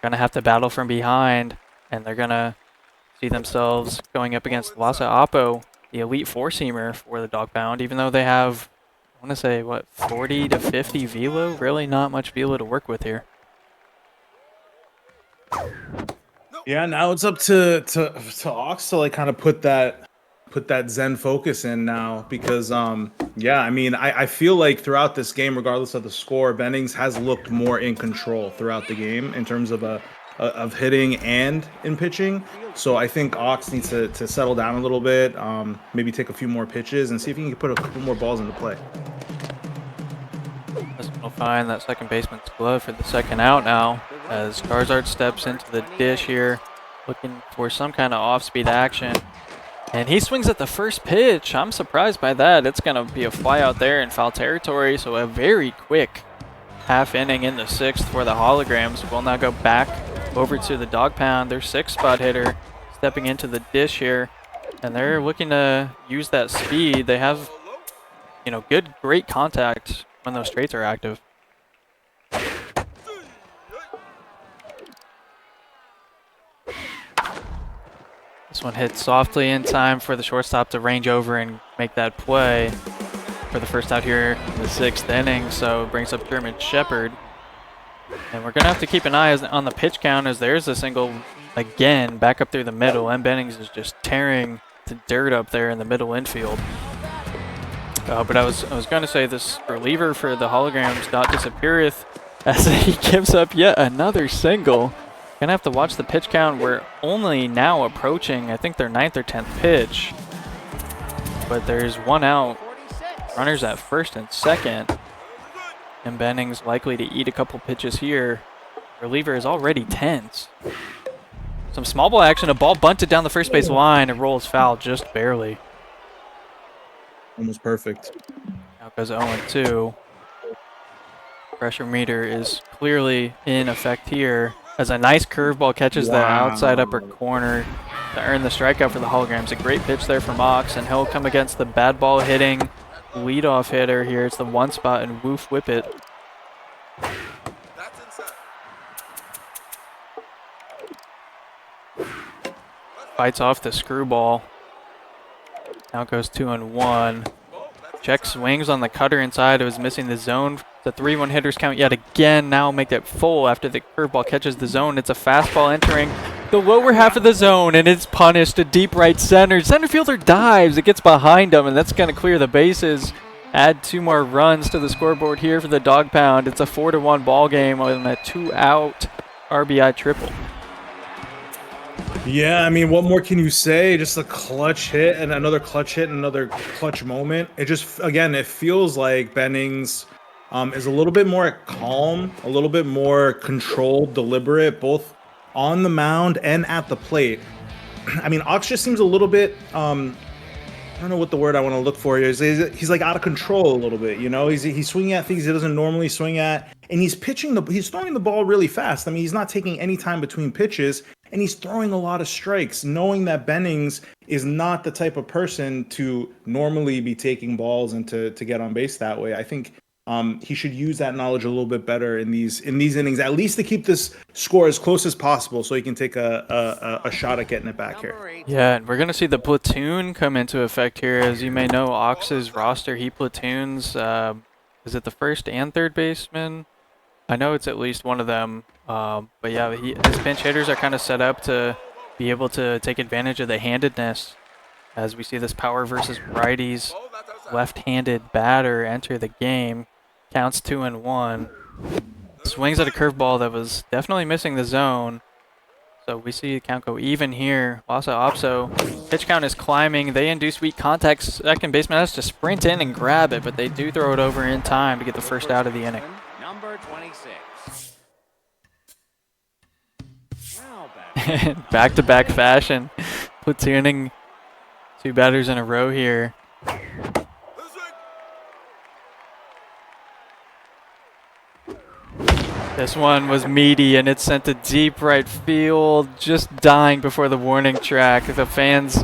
going to have to battle from behind, and they're going to see themselves going up against Lhasa Appo, the elite 4-seamer for the Dog Pound, even though they have, I want to say, 40 to 50 velo? Really not much velo to work with here. Yeah, now it's up to Ox to like kind of put that Zen focus in now, because yeah, I mean, I feel like throughout this game, regardless of the score, Bennings has looked more in control throughout the game in terms of of hitting and in pitching. So I think Ox needs to settle down a little bit, maybe take a few more pitches and see if he can put a couple more balls into play. We'll find that second baseman's glove for the second out now, as Charizard steps into the dish here, looking for some kind of off-speed action. And he swings at the first pitch. I'm surprised by that. It's going to be a fly out there in foul territory, so a very quick half inning in the 6th for the holograms. We'll now go back over to the Dog Pound, their 6th spot hitter, stepping into the dish here. And they're looking to use that speed. They have, great contact when those straights are active. This one hits softly in time for the shortstop to range over and make that play for the first out here in the 6th inning. So it brings up German Shepherd. And we're going to have to keep an eye on the pitch count, as there's a single again back up through the middle. mbennings is just tearing the dirt up there in the middle infield. But I was going to say, this reliever for the holograms not disappeareth, as he gives up yet another single. Gonna have to watch the pitch count. We're only now approaching, I think, their 9th or 10th pitch. But there's 1 out. Runners at first and second. And mbennings likely to eat a couple pitches here. Reliever is already tense. Some small ball action. A ball bunted down the first base line. It rolls foul just barely. Almost perfect. Now goes 0-2. Pressure meter is clearly in effect here, as a nice curveball catches the outside upper corner to earn the strikeout for the holograms. A great pitch there from Ox, and he'll come against the bad ball hitting leadoff hitter here. It's the 1 spot, and woof whip it. Fights off the screwball. Now it goes 2-1. Check swings on the cutter inside. It was missing the zone. The 3-1 hitters count yet again. Now make that full after the curveball catches the zone. It's a fastball entering the lower half of the zone, and it's punished to deep right center. Center fielder dives. It gets behind him, and that's going to clear the bases. Add 2 more runs to the scoreboard here for the Dog Pound. It's a 4-1 ball game on a 2-out RBI triple. Yeah, I mean, what more can you say? Just a clutch hit and another clutch hit and another clutch moment. It just, again, it feels like Bennings is a little bit more calm, a little bit more controlled, deliberate, both on the mound and at the plate. I mean, Ox just seems a little bit, I don't know what the word I want to look for here is. He's like out of control a little bit, you know? He's swinging at things he doesn't normally swing at, and he's throwing the ball really fast. I mean, he's not taking any time between pitches, and he's throwing a lot of strikes, knowing that Bennings is not the type of person to normally be taking balls and to get on base that way. I think he should use that knowledge a little bit better in these innings, at least to keep this score as close as possible, so he can take a shot at getting it back here. Yeah, and we're going to see the platoon come into effect here. As you may know, Ox's roster, he platoons, is it the first and third baseman? I know it's at least one of them. But yeah, his pinch hitters are kind of set up to be able to take advantage of the handedness. As we see this power versus righties left-handed batter enter the game. Counts 2-1. Swings at a curveball that was definitely missing the zone. So we see the count go even here. Wasa Opso. Pitch count is climbing. They induce weak contact. Second baseman has to sprint in and grab it, but they do throw it over in time to get the first out of the inning. Number 26. Back-to-back fashion. Platooning 2 batters in a row here. This one was meaty, and it's sent to deep right field, just dying before the warning track. The fans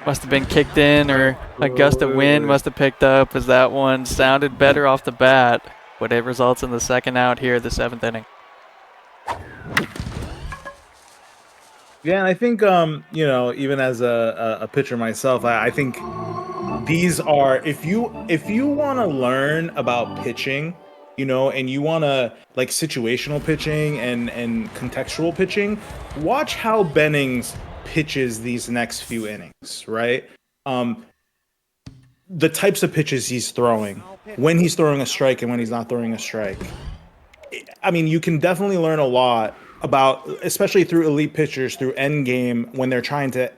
must have been kicked in, or a gust of wind must have picked up, as that one sounded better off the bat. But it results in the second out here, the 7th inning. Yeah, and I think, you know, even as a pitcher myself, I think these are, if you want to learn about pitching, you know, and you want to, like, situational pitching and contextual pitching, watch how Bennings pitches these next few innings, right? The types of pitches he's throwing, when he's throwing a strike and when he's not throwing a strike. I mean, you can definitely learn a lot about, especially through elite pitchers, through end game, when they're trying to,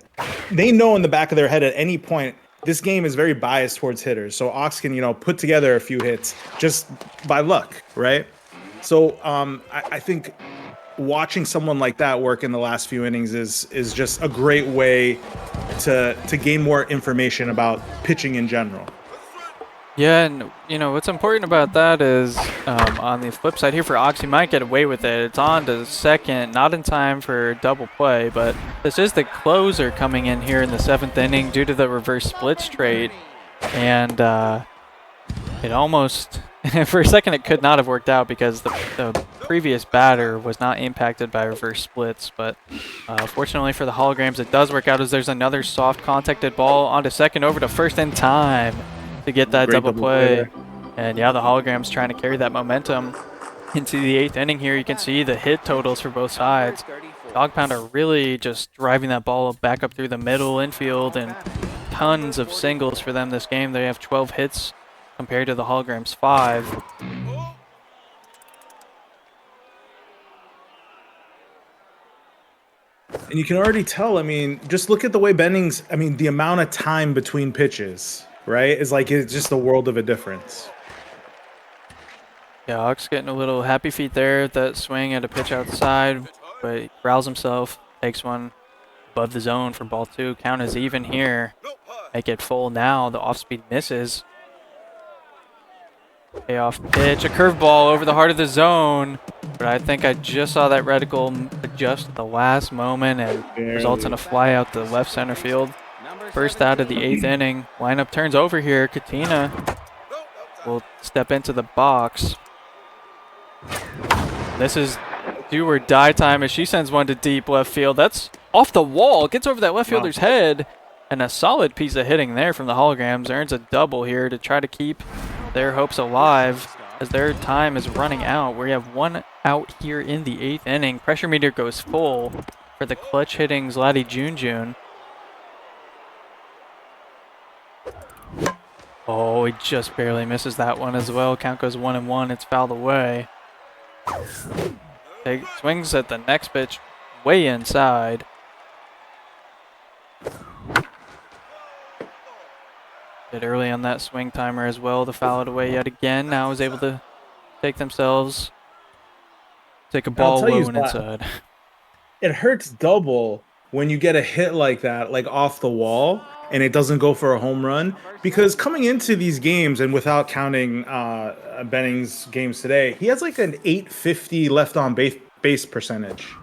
they know in the back of their head at any point, this game is very biased towards hitters. So Ox can, you know, put together a few hits just by luck, right? So I think watching someone like that work in the last few innings is just a great way to gain more information about pitching in general. Yeah, and you know what's important about that is on the flip side here for Ox, he might get away with it. It's on to second, not in time for double play, but this is the closer coming in here in the 7th inning due to the reverse splits trade, and it almost, for a second, it could not have worked out because the previous batter was not impacted by reverse splits. But fortunately for the holograms, it does work out as there's another soft contacted ball onto second, over to first in time to get that double play. And yeah, the hologram's trying to carry that momentum into the 8th inning here. You can see the hit totals for both sides. Dog Pound are really just driving that ball back up through the middle infield, and tons of singles for them this game. They have 12 hits compared to the holograms 5. And you can already tell, I mean, just look at the way Bennings, I mean, the amount of time between pitches, right? It's like, it's just a world of a difference. Yeah, Ox getting a little happy feet there, that swing at a pitch outside, but he growls himself, takes one above the zone for ball 2. Count is even here. Make it full now. The off-speed misses. Payoff pitch, a curveball over the heart of the zone, but I think I just saw that reticle adjust at the last moment and results in a fly out to left center field. First out of the 8th inning. Lineup turns over here. Katina will step into the box. This is do or die time as she sends one to deep left field. That's off the wall. Gets over that left fielder's head. And a solid piece of hitting there from the holograms. Earns a double here to try to keep their hopes alive as their time is running out. We have 1 out here in the 8th inning. Pressure meter goes full. for the clutch hitting Zlati Junjun. Oh, he just barely misses that one as well. Count goes 1-1. It's fouled away. Swings at the next pitch, way inside. Did early on that swing timer as well to foul it away yet again. Now is able to take themselves, take a ball low and inside. It hurts double when you get a hit like that, like off the wall, and it doesn't go for a home run. Because coming into these games, and without counting Bennings' games today, he has like an .850 left on base percentage.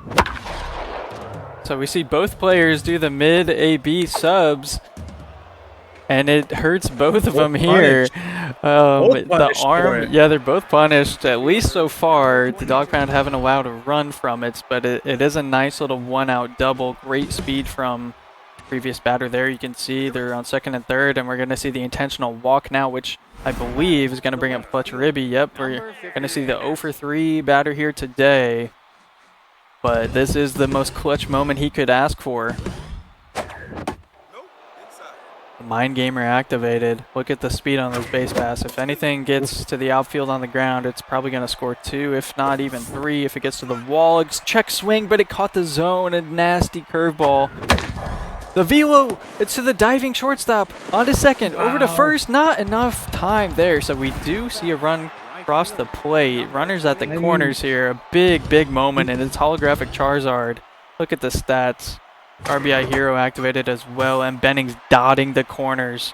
So we see both players do the mid AB subs, and it hurts both of them here. The arm, yeah, they're both punished, at least so far. The Dog Pound haven't allowed a run from it, but it is a nice little one-out double. Great speed from previous batter there. You can see they're on second and third, and we're going to see the intentional walk now, which I believe is going to bring up Clutch Ribby. Yep, we're going to see the 0 for 3 batter here today. But this is the most clutch moment he could ask for. The Mind Gamer activated. Look at the speed on those base pass. If anything gets to the outfield on the ground, it's probably going to score 2, if not even 3. If it gets to the wall, it's check swing, but it caught the zone. A nasty curveball. The velo, it's to the diving shortstop. On to second, over to first. Not enough time there, so we do see a run across the plate. Runners at the corners here. A big moment, and it's holographic Charizard. Look at the stats. RBI Hero activated as well, and Bennings dotting the corners.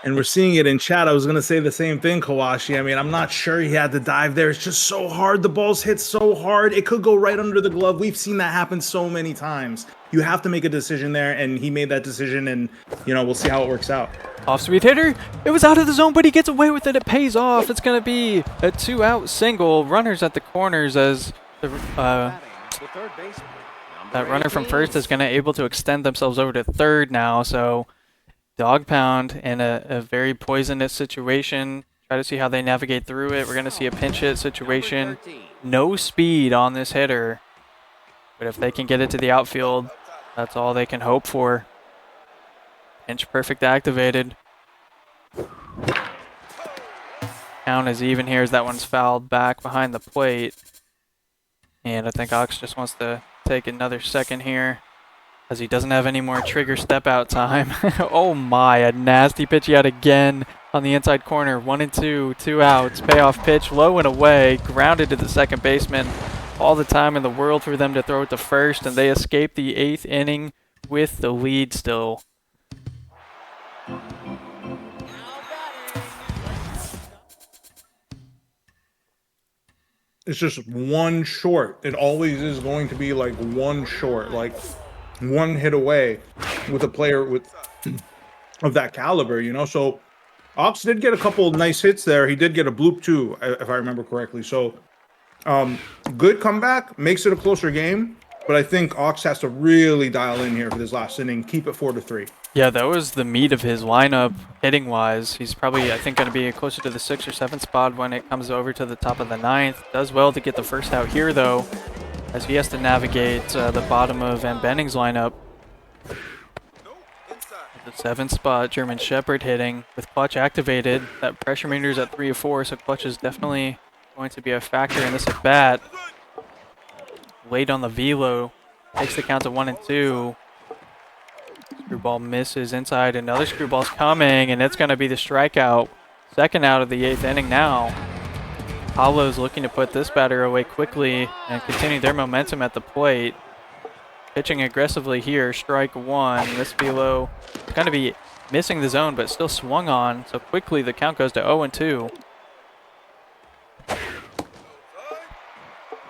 And we're seeing it in chat. I was going to say the same thing, Kawashi. I mean, I'm not sure he had to dive there. It's just so hard. The ball's hit so hard. It could go right under the glove. We've seen that happen so many times. You have to make a decision there, and he made that decision, and, you know, we'll see how it works out. Off-speed hitter. It was out of the zone, but he gets away with it. It pays off. It's going to be a 2-out single. Runners at the corners as that runner from first is going to able to extend themselves over to third now, so Dog Pound in a very poisonous situation. Try to see how they navigate through it. We're going to see a pinch hit situation. No speed on this hitter. But if they can get it to the outfield, that's all they can hope for. Pinch perfect activated. Count is even here as that one's fouled back behind the plate. And I think Ox just wants to take another second here, as he doesn't have any more trigger step out time. Oh my, a nasty pitch yet again on the inside corner. 1-2, 2 outs. Payoff pitch, low and away, grounded to the second baseman. All the time in the world for them to throw it to first, and they escape the 8th inning with the lead still. It's just one short. It always is going to be like one short, like one hit away with a player of that caliber, you know? So Ox did get a couple of nice hits there. He did get a bloop too, if I remember correctly. So good comeback, makes it a closer game, but I think Ox has to really dial in here for this last inning, keep it 4-3. Yeah, that was the meat of his lineup hitting-wise. He's probably, I think, going to be closer to the 6th or 7th spot when it comes over to the top of the 9th. Does well to get the first out here, though, as he has to navigate the bottom of mbennings' lineup. The 7th spot, German Shepherd hitting with Clutch activated. That pressure meter's at 3 of 4, so Clutch is definitely going to be a factor in this at-bat. Late on the velo, takes the count to 1-2. Screwball misses inside. Another screwball's coming, and it's going to be the strikeout. Second out of the 8th inning now. Hollow's looking to put this batter away quickly and continue their momentum at the plate. Pitching aggressively here, strike 1. This velo is going to be missing the zone, but still swung on. So quickly the count goes to 0-2.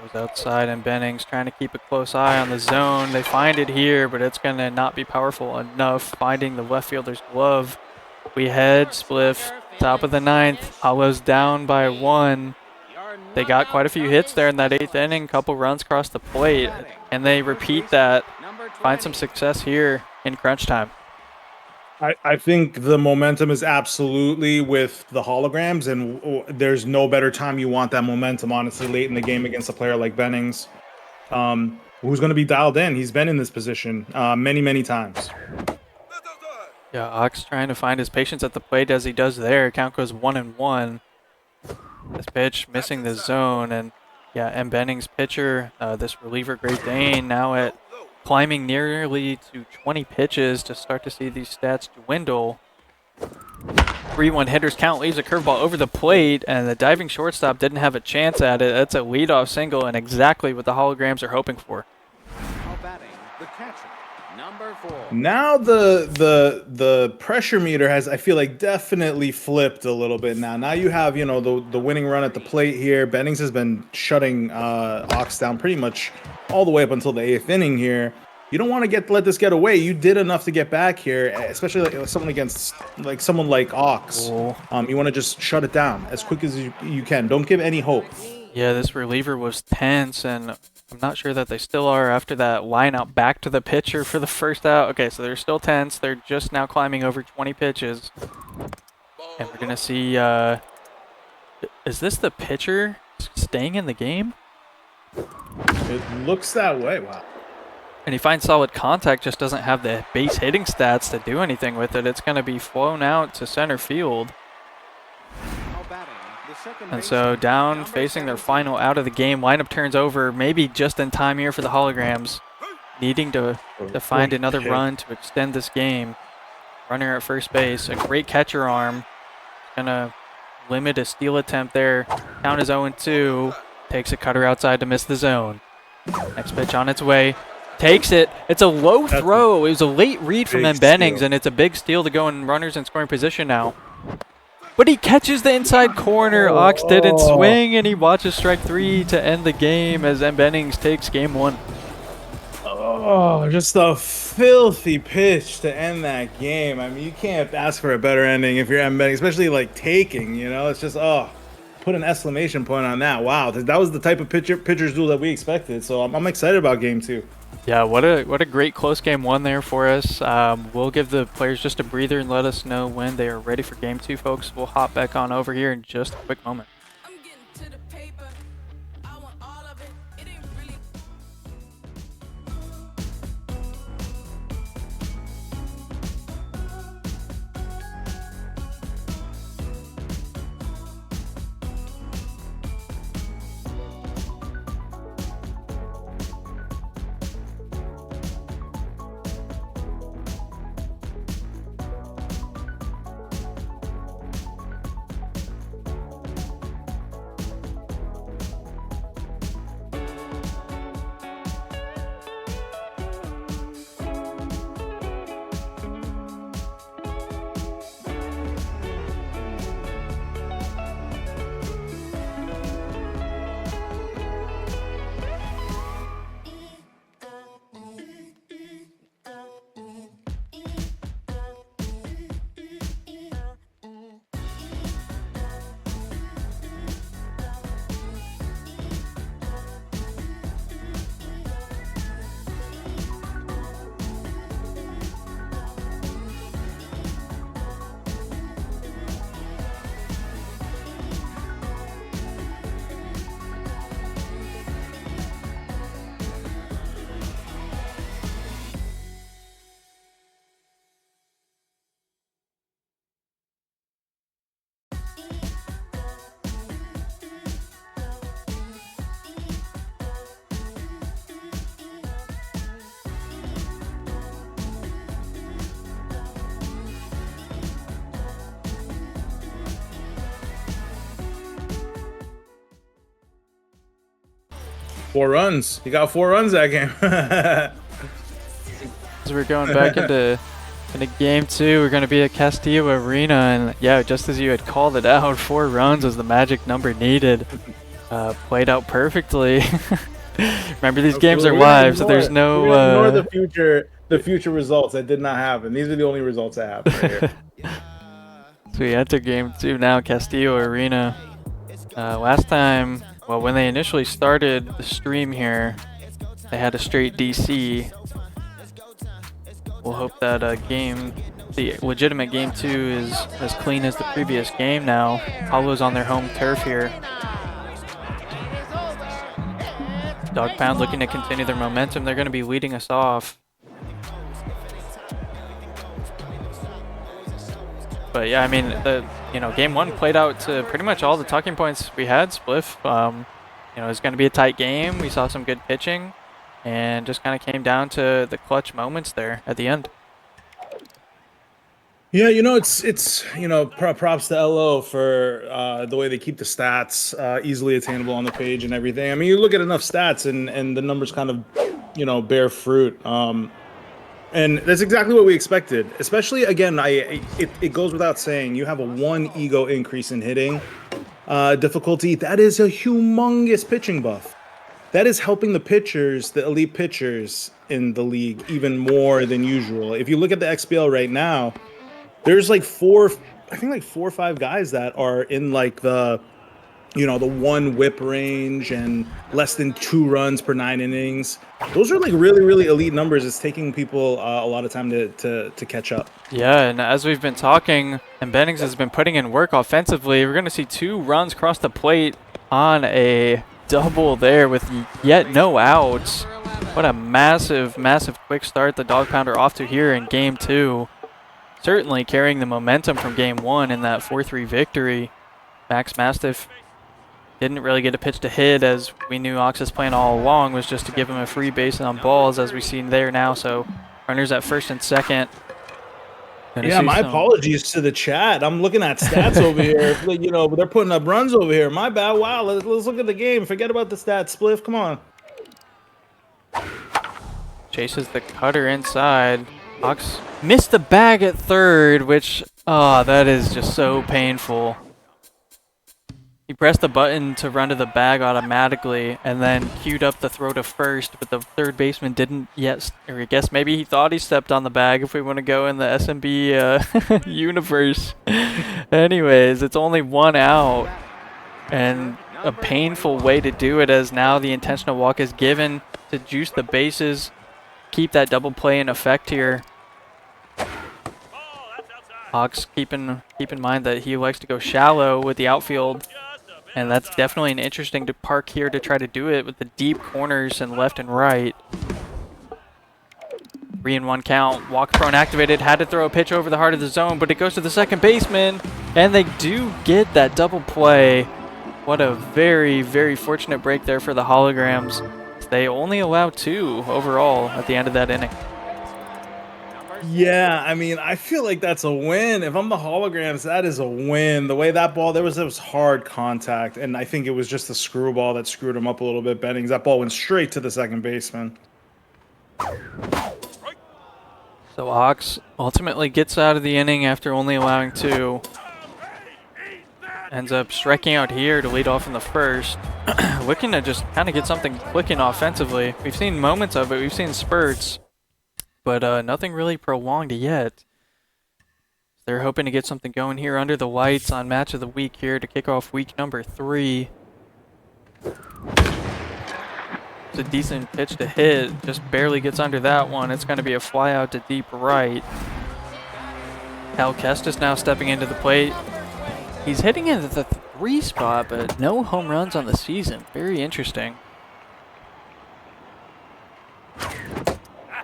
Goes outside, and Bennings trying to keep a close eye on the zone. They find it here, but it's going to not be powerful enough. Finding the left fielder's glove. We head spliff, top of the 9th. Hollow's down by 1. They got quite a few hits there in that 8th inning. Couple runs across the plate, and they repeat that. Find some success here in crunch time. I think the momentum is absolutely with the holograms, and there's no better time you want that momentum, honestly, late in the game against a player like Bennings. who's going to be dialed in. He's been in this position many times. Yeah, Ox trying to find his patience at the plate as he does there. Count goes 1-1. This pitch missing the zone, and yeah, mbennings pitcher, this reliever Great Dane, now at climbing nearly to 20 pitches to start to see these stats dwindle. 3-1 hitter's count, leaves a curveball over the plate, and the diving shortstop didn't have a chance at it. That's a leadoff single, and exactly what the holograms are hoping for. Now the pressure meter has, I feel like, definitely flipped a little bit now. Now you have, you know, the winning run at the plate here. Bennings has been shutting Ox down pretty much all the way up until the 8th inning here. You don't want to let this get away. You did enough to get back here, especially like someone like Ox. You want to just shut it down as quick as you can. Don't give any hope. Yeah, this reliever was tense, and I'm not sure that they still are after that line out back to the pitcher for the first out. Okay, so they're still tense. They're just now climbing over 20 pitches. And we're going to see, is this the pitcher staying in the game? It looks that way. Wow. And he finds solid contact, just doesn't have the base hitting stats to do anything with it. It's going to be flown out to center field. And so down, facing their final out of the game. Lineup turns over, maybe just in time here for the holograms. Needing to find another run to extend this game. Runner at first base, a great catcher arm. Gonna limit a steal attempt there. Count is 0-2. Takes a cutter outside to miss the zone. Next pitch on its way. Takes it. It's a low throw. It was a late read from mbennings, and it's a big steal to go in runners in scoring position now. But he catches the inside corner. Ox didn't swing, and he watches strike 3 to end the game as mbennings takes game 1. Oh, just a filthy pitch to end that game. I mean, you can't ask for a better ending if you're mbennings, especially like taking, you know? It's just, put an exclamation point on that. Wow, that was the type of pitcher's duel that we expected. So I'm excited about game 2. Yeah, what a great close game 1 there for us. We'll give the players just a breather and let us know when they are ready for game 2, folks. We'll hop back on over here in just a quick moment. Four runs. He got 4 runs that game. As we're going back into game 2, we're going to be at Castillo Arena, and yeah, just as you had called it out, 4 runs was the magic number needed. Played out perfectly. Remember, these games are live, so there's no. Ignore the future results that did not happen. These are the only results I have right here. So we enter game 2 now, Castillo Arena. Last time, well, when they initially started the stream here, they had a straight DC. We'll hope that the legitimate game 2 is as clean as the previous game now. Apollo's on their home turf here. Dog Pound looking to continue their momentum. They're going to be leading us off. But yeah, I mean, game one played out to pretty much all the talking points we had, Spliff. It's going to be a tight game. We saw some good pitching, and just kind of came down to the clutch moments there at the end. Yeah, it's props to LO for the way they keep the stats easily attainable on the page and everything. I mean, you look at enough stats and the numbers kind of, bear fruit. And that's exactly what we expected. Especially, again, it goes without saying, you have a 1 ego increase in hitting difficulty. That is a humongous pitching buff. That is helping the pitchers, the elite pitchers in the league, even more than usual. If you look at the XBL right now, there's like 4 or 5 guys that are in like the 1 whip range and less than 2 runs per 9 innings. Those are like really, really elite numbers. It's taking people a lot of time to catch up. Yeah, and as we've been talking, and mbennings has been putting in work offensively, we're going to see 2 runs cross the plate on a double there with yet no outs. What a massive, massive quick start the Dog Pounder off to here in Game 2. Certainly carrying the momentum from Game 1 in that 4-3 victory. Max Mastiff didn't really get a pitch to hit, as we knew Ox's plan all along was just to give him a free base on balls, as we see there now. So runners at first and second. Yeah, my apologies to the chat. I'm looking at stats over here. They're putting up runs over here. My bad. Wow, let's look at the game. Forget about the stats, Spliff. Come on. Chases the cutter inside. Ox missed the bag at third, which, that is just so painful. He pressed the button to run to the bag automatically and then queued up the throw to first, but the third baseman didn't yet, or I guess maybe he thought he stepped on the bag if we want to go in the SMB universe. Anyways, it's only 1 out, and a painful way to do it, as now the intentional walk is given to juice the bases, keep that double play in effect here. Ox keep in mind that he likes to go shallow with the outfield. And that's definitely an interesting park here to try to do it with the deep corners and left and right. 3-1 count. Walk prone activated. Had to throw a pitch over the heart of the zone, but it goes to the second baseman. And they do get that double play. What a very, very fortunate break there for the holograms. They only allow 2 overall at the end of that inning. Yeah, I mean, I feel like that's a win. If I'm the holograms, that is a win. The way that ball, there was hard contact, and I think it was just the screwball that screwed him up a little bit. Bennings, that ball went straight to the second baseman. So Ox ultimately gets out of the inning after only allowing 2. Ends up striking out here to lead off in the first. Looking to just kind of get something clicking offensively. We've seen moments of it. We've seen spurts. But nothing really prolonged yet. They're hoping to get something going here under the lights on Match of the Week here to kick off week number 3. It's a decent pitch to hit. Just barely gets under that one. It's going to be a fly out to deep right. Cal Kestis now stepping into the plate. He's hitting into the 3 spot, but no home runs on the season. Very interesting.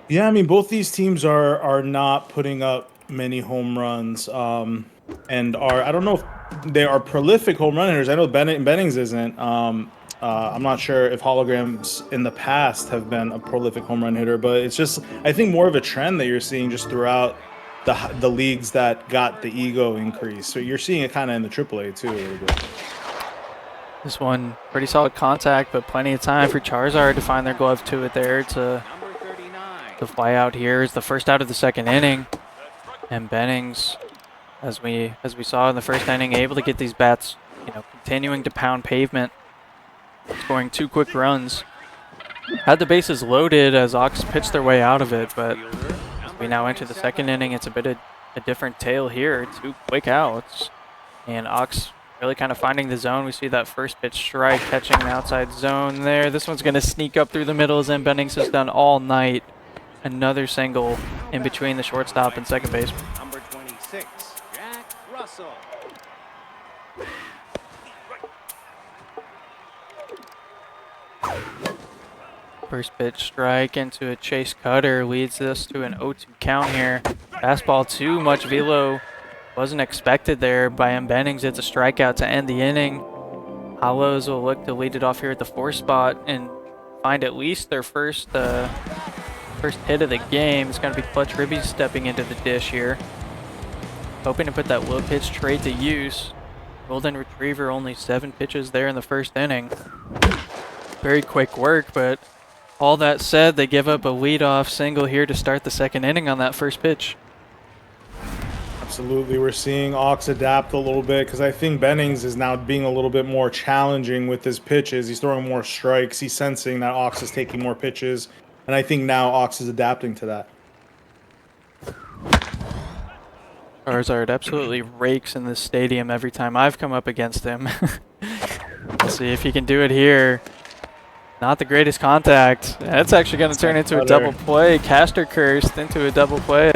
Yeah, I mean, both these teams are not putting up many home runs, and I don't know if they are prolific home run hitters. I know Bennings isn't. I'm not sure if holograms in the past have been a prolific home run hitter, but it's just, I think, more of a trend that you're seeing just throughout the leagues that got the ego increase. So you're seeing it kind of in the AAA too a little bit. This one, pretty solid contact, but plenty of time for Charizard to find their glove to it there to fly out here. Is the first out of the second inning. And mbennings, as we saw in the first inning, able to get these bats, continuing to pound pavement, scoring 2 quick runs. Had the bases loaded as Ox pitched their way out of it, but as we now enter the second inning, it's a bit of a different tale here. 2 quick outs, and Ox really kind of finding the zone. We see that first pitch strike catching the outside zone there. This one's going to sneak up through the middle, as mbennings has done all night. Another single in between the shortstop and second baseman. Number 26, Jack Russell. First pitch strike into a chase cutter leads us to an 0-2 count here. Fastball too much velo. Wasn't expected there by mbennings. It's a strikeout to end the inning. Hollows will look to lead it off here at the 4 spot and find at least their first hit of the game. It's going to be Clutch Ribby stepping into the dish here. Hoping to put that low pitch trade to use. Golden Retriever only 7 pitches there in the first inning. Very quick work, but all that said, they give up a leadoff single here to start the second inning on that first pitch. Absolutely, we're seeing Ox adapt a little bit because I think Bennings is now being a little bit more challenging with his pitches. He's throwing more strikes. He's sensing that Ox is taking more pitches, and I think now Ox is adapting to that. Charizard absolutely rakes in this stadium every time I've come up against him. We'll see if he can do it here. Not the greatest contact. That's actually going to turn into a double play. Caster cursed into a double play.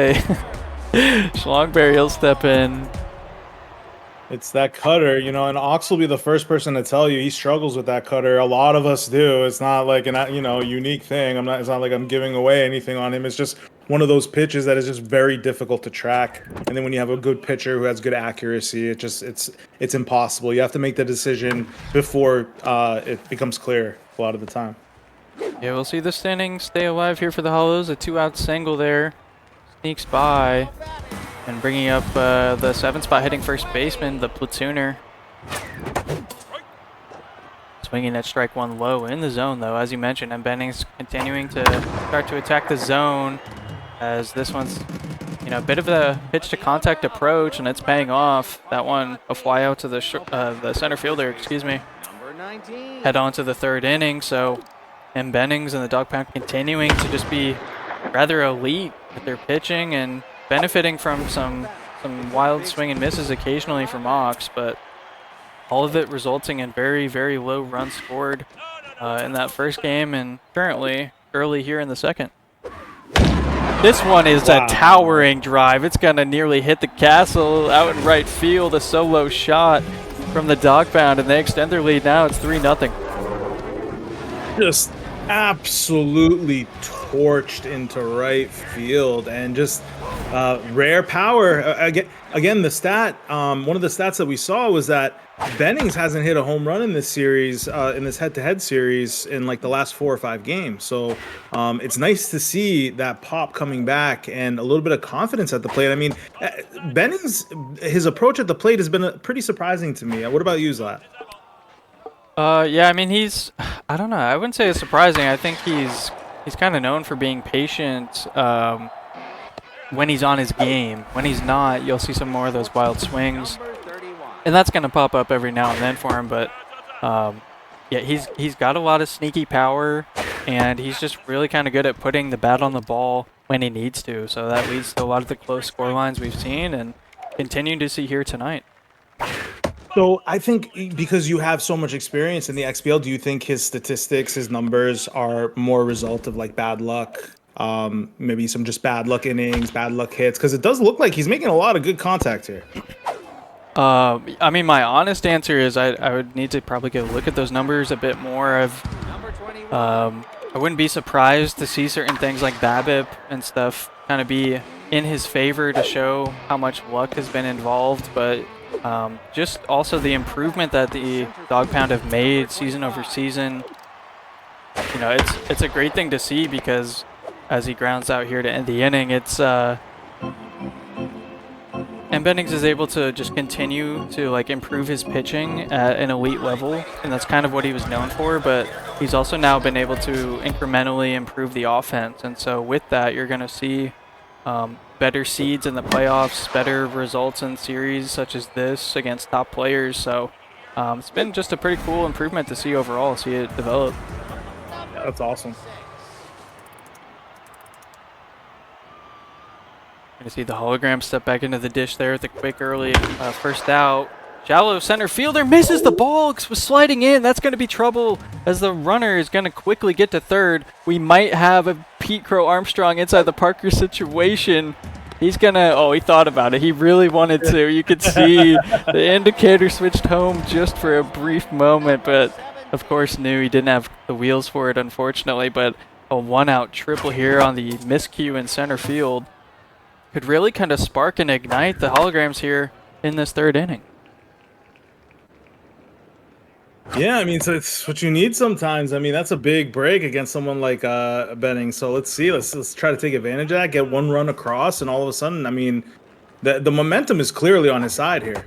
Schlongberry will step in. It's that cutter, you know, and Ox will be the first person to tell you he struggles with that cutter. A lot of us do. It's not like an, you know, unique thing. It's not like I'm giving away anything on him. It's just one of those pitches that is just very difficult to track. And then when you have a good pitcher who has good accuracy, it's impossible. You have to make the decision before it becomes clear a lot of the time. Yeah, we'll see this inning stay alive here for the Hollows. A 2-out single there. Sneaks by and bringing up the 7 spot hitting first baseman, the platooner. Swinging at strike 1 low in the zone though, as you mentioned, and mbennings continuing to start to attack the zone as this one's, you know, a bit of a pitch to contact approach, and it's paying off. That one a fly out to the center fielder, excuse me. Head on to the third inning, so mbennings and the dog pound continuing to just be rather elite with their pitching and benefiting from some wild swing and misses occasionally from Ox, but all of it resulting in very, very low runs scored in that first game and currently early here in the second. This one is a towering drive. It's going to nearly hit the castle out in right field, a solo shot from the dog pound, and they extend their lead now. It's 3-0. Just absolutely torched into right field, and just rare power. Again, the stat, one of the stats that we saw was that Bennings hasn't hit a home run in this series, in this head-to-head series, in like the last 4 or 5 games. So it's nice to see that pop coming back and a little bit of confidence at the plate. I mean, Bennings, his approach at the plate has been pretty surprising to me. What about you, Zlat? Yeah, I mean, I don't know, I wouldn't say it's surprising. I think he's kind of known for being patient when he's on his game. When he's not, you'll see some more of those wild swings. And that's going to pop up every now and then for him, but yeah, he's got a lot of sneaky power, and he's just really kind of good at putting the bat on the ball when he needs to. So that leads to a lot of the close score lines we've seen and continue to see here tonight. So I think because you have so much experience in the XBL, do you think his statistics, his numbers are more a result of like bad luck, maybe some just bad luck innings, bad luck hits? Because it does look like he's making a lot of good contact here. I mean, my honest answer is I would need to probably go look at those numbers a bit more. I wouldn't be surprised to see certain things like BABIP and stuff kind of be in his favor to show how much luck has been involved, but just also the improvement that the Dog Pound have made season over season. You know, it's a great thing to see, because as he grounds out here to end the inning, it's mbennings is able to just continue to like improve his pitching at an elite level, and that's kind of what he was known for, but he's also now been able to incrementally improve the offense, and so with that you're going to see better seeds in the playoffs, better results in series such as this against top players. So it's been just a pretty cool improvement to see overall, see it develop. Yeah, that's awesome. Going to see the hologram step back into the dish there with a quick early first out. Shallow center fielder misses the ball, was sliding in. That's going to be trouble as the runner is going to quickly get to third. We might have a Pete Crow Armstrong inside the Parker situation. He's going to, oh, he thought about it. He really wanted to. You could see the indicator switched home just for a brief moment, but of course knew he didn't have the wheels for it, unfortunately. But a one-out triple here on the miscue in center field could really kind of spark and ignite the holograms here in this third inning. Yeah, I mean, so it's what you need sometimes. I mean, that's a big break against someone like Benning. So let's see. Let's try to take advantage of that, get one run across, and all of a sudden, I mean, the momentum is clearly on his side here.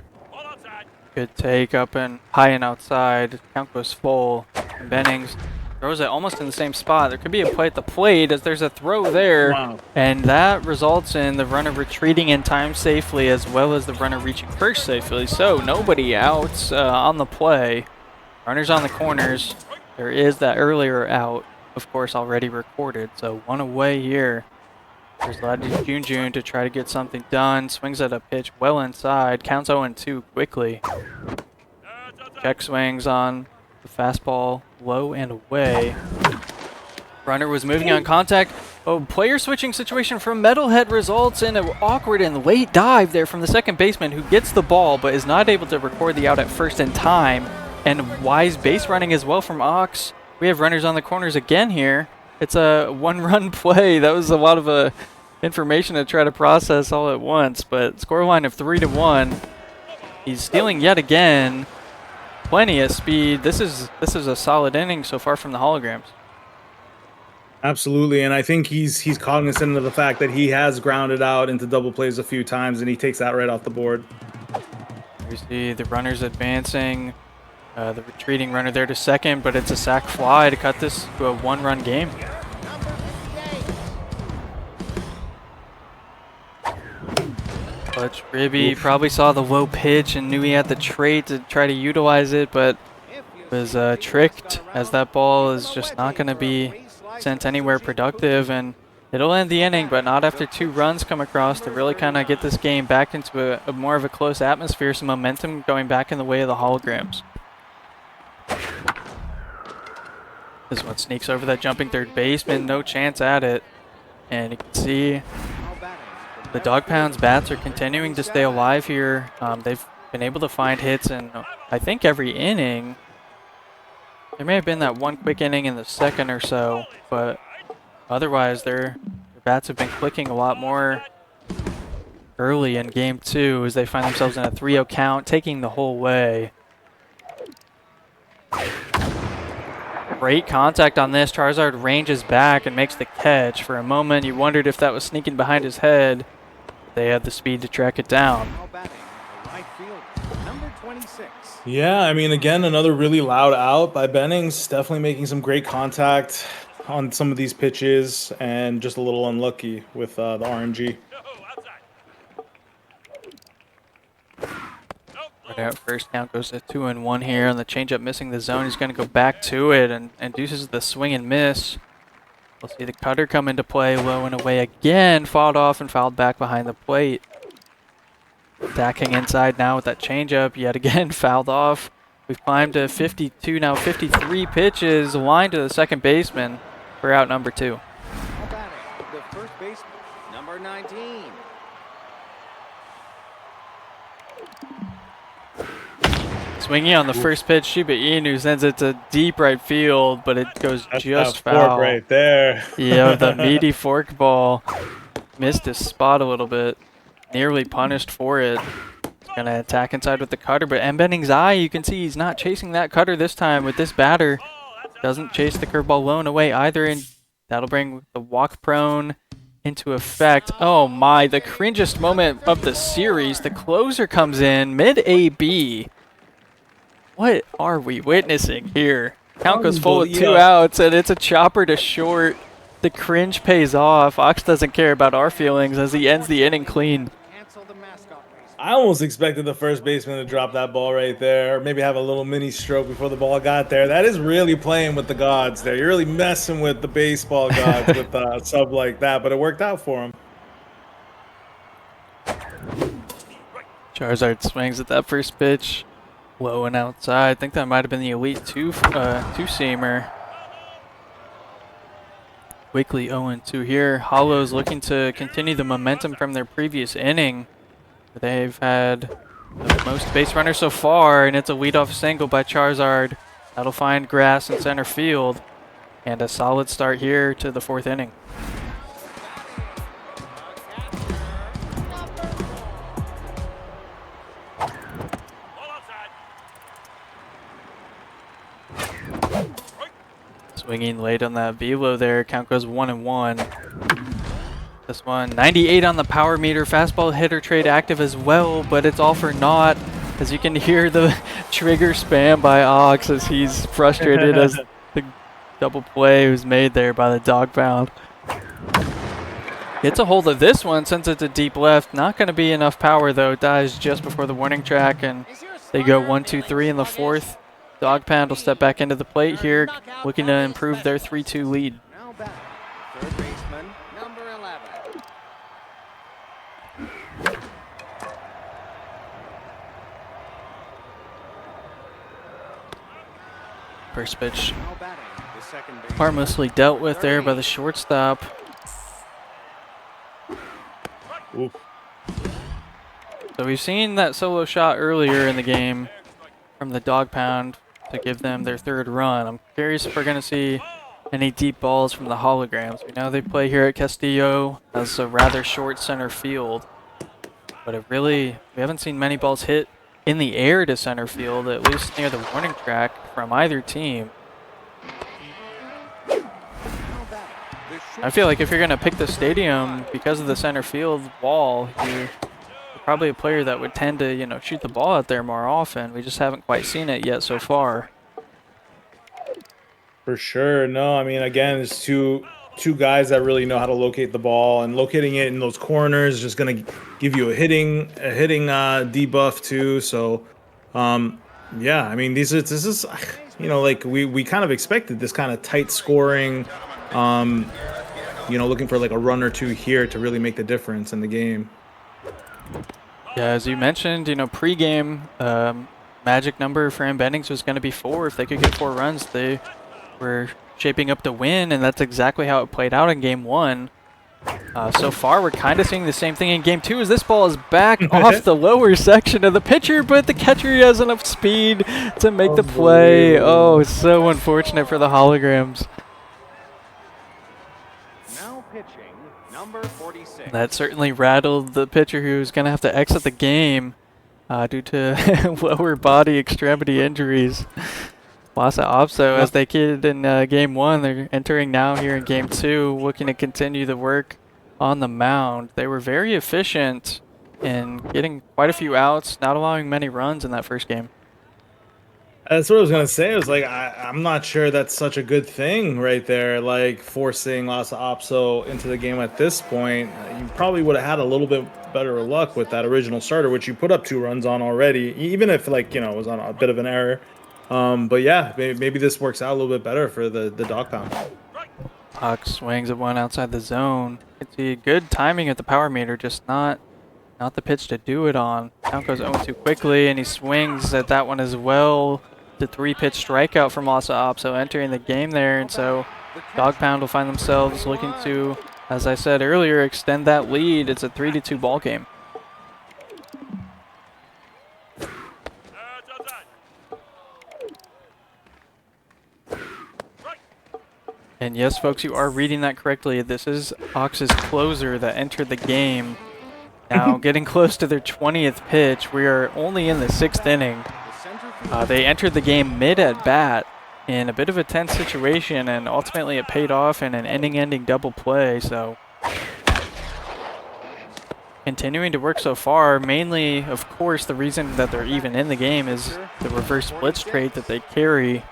Good take up and high and outside. Count goes full. And Bennings throws it almost in the same spot. There could be a play at the plate as there's a throw there. Wow. And that results in the runner retreating in time safely as well as the runner reaching first safely. So nobody out on the play. Runners on the corners. There is that earlier out, of course, already recorded. So one away here. There's Laddy June to try to get something done. Swings at a pitch well inside. Counts 0-2 quickly. Check swings on the fastball low and away. Runner was moving on contact. Oh, player switching situation from Metalhead results in an awkward and late dive there from the second baseman who gets the ball but is not able to record the out at first in time. And wise base running as well from Ox. We have runners on the corners again here. It's a one-run play. That was a lot of information to try to process all at once, but scoreline of 3-1. He's stealing yet again. Plenty of speed. This is a solid inning so far from the holograms. Absolutely, and I think he's cognizant of the fact that he has grounded out into double plays a few times, and he takes that right off the board. We see the runners advancing. The retreating runner there to second, but it's a sac fly to cut this to a one-run game. Clutch Ribby probably saw the low pitch and knew he had the trait to try to utilize it, but was tricked as that ball is just not going to be sent anywhere productive, and it'll end the inning, but not after 2 runs come across to really kind of get this game back into a more of a close atmosphere, some momentum going back in the way of the holograms. This one sneaks over that jumping third baseman, no chance at it. And you can see the Dog Pound's bats are continuing to stay alive here. They've been able to find hits in, I think, every inning. There may have been that one quick inning in the second or so, but otherwise their bats have been clicking a lot more early in game 2 as they find themselves in a 3-0 count, taking the whole way. Great contact on this. Charizard ranges back and makes the catch. For a moment, you wondered if that was sneaking behind his head. They had the speed to track it down. Yeah, I mean, again, another really loud out by Bennings. Definitely making some great contact on some of these pitches and just a little unlucky with the RNG. Right out first, count goes to 2-1 here, and the changeup missing the zone. He's going to go back to it and induces the swing and miss. We'll see the cutter come into play, low and away again, fouled off and fouled back behind the plate. Attacking inside now with that changeup, yet again fouled off. We've climbed to 52, now 53 pitches, lined to the second baseman for out number 2. The first baseman, number 19. Swinging on the first pitch, Shiba Inu sends it to deep right field, but it goes just foul. Right there. Yeah, the meaty fork ball missed his spot a little bit. Nearly punished for it. Gonna attack inside with the cutter, but mbennings' eye, you can see he's not chasing that cutter this time with this batter. Doesn't chase the curveball low and away either, and that'll bring the walk prone into effect. Oh my, the cringiest moment of the series. The closer comes in mid-AB. What are we witnessing here? Count goes full with 2 outs, and it's a chopper to short. The cringe pays off. Ox doesn't care about our feelings as he ends the inning clean. I almost expected the first baseman to drop that ball right there, or maybe have a little mini stroke before the ball got there. That is really playing with the gods there. You're really messing with the baseball gods with a sub like that, but it worked out for him. Charizard swings at that first pitch. Low and outside. I think that might have been the Elite two-seamer. Quickly 0-2 here. Hollows looking to continue the momentum from their previous inning. They've had the most base runners so far, and it's a leadoff single by Charizard. That'll find grass in center field. And a solid start here to the 4th inning. Swinging late on that velo there. Count goes 1-1. This one, 98 on the power meter. Fastball hitter trade active as well, but it's all for naught. As you can hear the trigger spam by Ox as he's frustrated as the double play was made there by the dog pound. Gets a hold of this one since it's a deep left. Not going to be enough power though. Dies just before the warning track, and they go 1-2-3 in the 4th. Dog pound will step back into the plate here, looking to improve their 3-2 lead. Now back. Third baseman, number 11. First pitch Now batting, the second baseman. harmlessly dealt with there by the shortstop. Oof. So we've seen that solo shot earlier in the game from the dog pound to give them their 3rd run. I'm curious if we're going to see any deep balls from the holograms. We know they play here at Castillo as a rather short center field, but we haven't seen many balls hit in the air to center field, at least near the warning track from either team. I feel like if you're going to pick the stadium because of the center field wall, you're probably a player that would tend to, you know, shoot the ball out there more often. We just haven't quite seen it yet so far. For sure. No, I mean, again, it's two guys that really know how to locate the ball, and locating it in those corners is just going to give you a hitting debuff too. So, yeah, I mean, this is, you know, like we kind of expected this kind of tight scoring, you know, looking for like a run or two here to really make the difference in the game. Yeah, as you mentioned, you know, pre-game magic number for mbennings was going to be 4. If they could get 4 runs, they were shaping up to win, and that's exactly how it played out in Game 1. So far, we're kind of seeing the same thing in Game 2 as this ball is back off the lower section of the pitcher, but the catcher has enough speed to make the play. Oh, so unfortunate for the holograms. Now pitching, number 46. That certainly rattled the pitcher who's going to have to exit the game due to lower body extremity injuries. Lhasa Apso, as they did in Game 1, they're entering now here in Game 2, looking to continue the work on the mound. They were very efficient in getting quite a few outs, not allowing many runs in that first game. That's what I was going to say. I was like, I'm not sure that's such a good thing right there, like forcing Lhasa Apso into the game at this point. You probably would have had a little bit better luck with that original starter, which you put up 2 runs on already, even if, like, you know, it was on a bit of an error. But yeah, maybe this works out a little bit better for the dog pound. Ox swings at one outside the zone. It's good timing at the power meter, just not the pitch to do it on. Count goes 0-2 quickly, and he swings at that one as well. The 3-pitch strikeout from Lhasa Apso entering the game there, and so dog pound will find themselves looking to, as I said earlier, extend that lead. It's a 3-2 ball game. And yes, folks, you are reading that correctly. This is Ox's closer that entered the game. Now getting close to their 20th pitch. We are only in the 6th inning. They entered the game mid at bat in a bit of a tense situation, and ultimately it paid off in an inning-ending double play. So continuing to work so far. Mainly, of course, the reason that they're even in the game is the reverse blitz trait that they carry.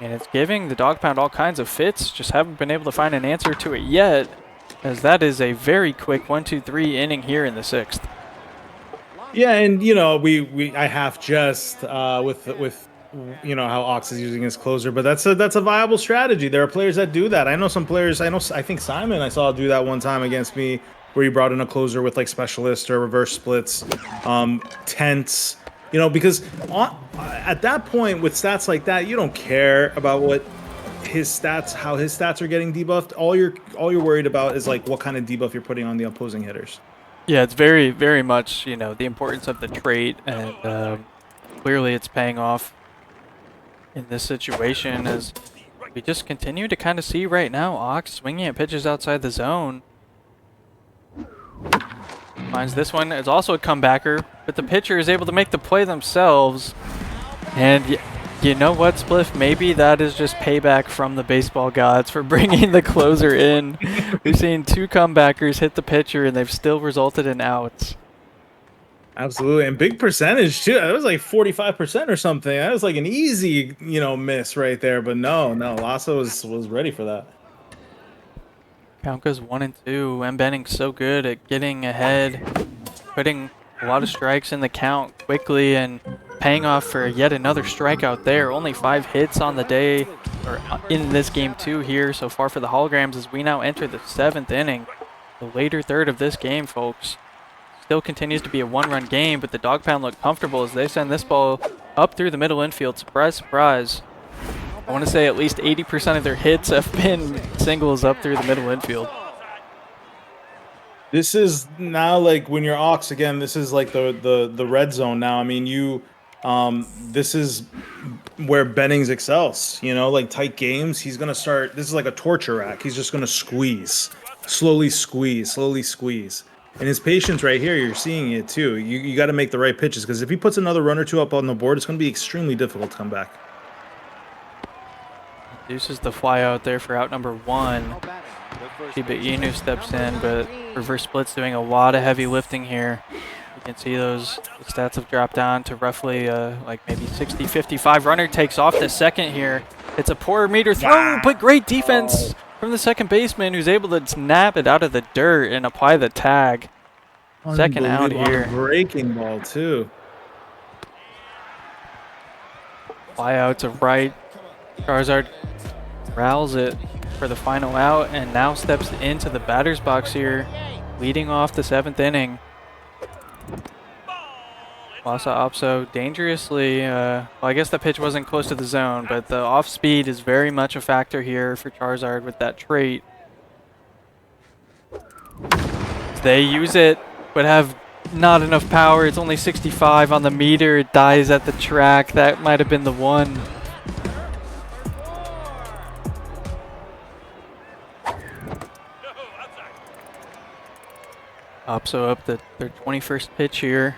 And it's giving the dog pound all kinds of fits. Just haven't been able to find an answer to it yet, as that is a very quick 1-2-3 inning here in the 6th. Yeah, and you know, I half jest with you know how Ox is using his closer, but that's a viable strategy. There are players that do that. I know some players. I think Simon I saw do that one time against me, where he brought in a closer with like specialist or reverse splits, tense. You know, because at that point with stats like that, you don't care about what how his stats are getting debuffed. All you're worried about is like what kind of debuff you're putting on the opposing hitters. Yeah, it's very, very much, you know, the importance of the trait, and clearly it's paying off in this situation, as we just continue to kind of see right now Ox swinging at pitches outside the zone. Finds this one. It's also a comebacker, but the pitcher is able to make the play themselves. And you know what, Spliff? Maybe that is just payback from the baseball gods for bringing the closer in. We've seen 2 comebackers hit the pitcher, and they've still resulted in outs. Absolutely, and big percentage too. That was like 45% or something. That was like an easy, miss right there. But no, Lasso was ready for that. Count goes 1-2. mbennings so good at getting ahead, putting a lot of strikes in the count quickly, and paying off for yet another strikeout there. Only 5 hits on the day, or in this game 2 here so far for the Holograms, as we now enter the 7th inning. The later third of this game, folks. Still continues to be a 1-run game, but the Dog Pound look comfortable as they send this ball up through the middle infield. Surprise, surprise. I want to say at least 80% of their hits have been singles up through the middle infield. This is now like when you're Ox again. This is like the red zone now. I mean, this is where Bennings excels. Like tight games. He's gonna start. This is like a torture rack. He's just gonna squeeze, slowly squeeze, slowly squeeze. And his patience right here, you're seeing it too. You got to make the right pitches, because if he puts another run or 2 up on the board, it's going to be extremely difficult to come back. Deuces the fly out there for out number 1. Shiba Inu steps in, but Reverse Split's doing a lot of heavy lifting here. You can see those stats have dropped down to roughly like maybe 60-55. Runner takes off the second here. It's a poor meter throw, but great defense from the second baseman, who's able to snap it out of the dirt and apply the tag. Second out here. Breaking ball too. Fly out to right. Charizard rallies it for the final out, and now steps into the batter's box here, leading off the 7th inning. Wasa Opso dangerously, well, I guess the pitch wasn't close to the zone, but the off speed is very much a factor here for Charizard with that trait. They use it, but have not enough power. It's only 65 on the meter. It dies at the track. That might have been the one. Opso up their 21st pitch here.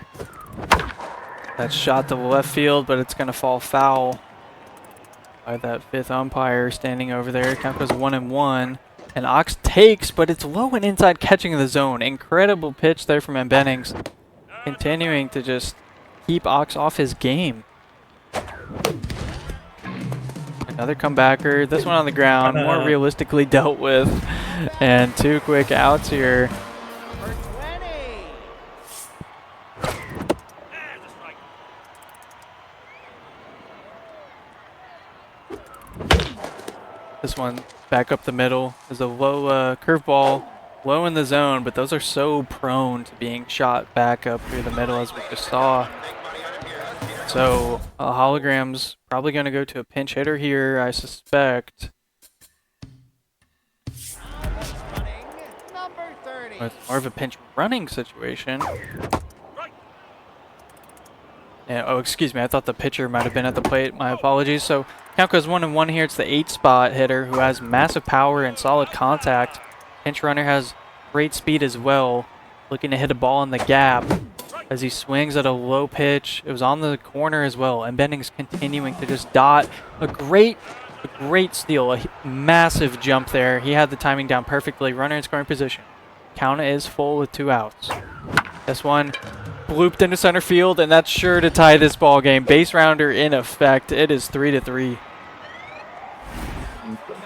That shot to the left field, but it's going to fall foul by that 5th umpire standing over there. Count goes 1-1. And Ox takes, but it's low and inside, catching the zone. Incredible pitch there from mbennings, continuing to just keep Ox off his game. Another comebacker. This one on the ground, more realistically dealt with. And 2 quick outs here. This one back up the middle is a low curveball, low in the zone, but those are so prone to being shot back up through the middle, as we just saw. So Hologram's probably going to go to a pinch hitter here, I suspect. It's more of a pinch running situation. And, oh, excuse me, I thought the pitcher might have been at the plate. My apologies. So count goes 1-1 here. It's the 8-spot hitter who has massive power and solid contact. Pinch runner has great speed as well, looking to hit a ball in the gap as he swings at a low pitch. It was on the corner as well, and mbennings continuing to just dot. A great steal, a massive jump there. He had the timing down perfectly. Runner in scoring position. Count is full with 2 outs. This one blooped into center field, and that's sure to tie this ball game. Base rounder in effect. It is 3-3.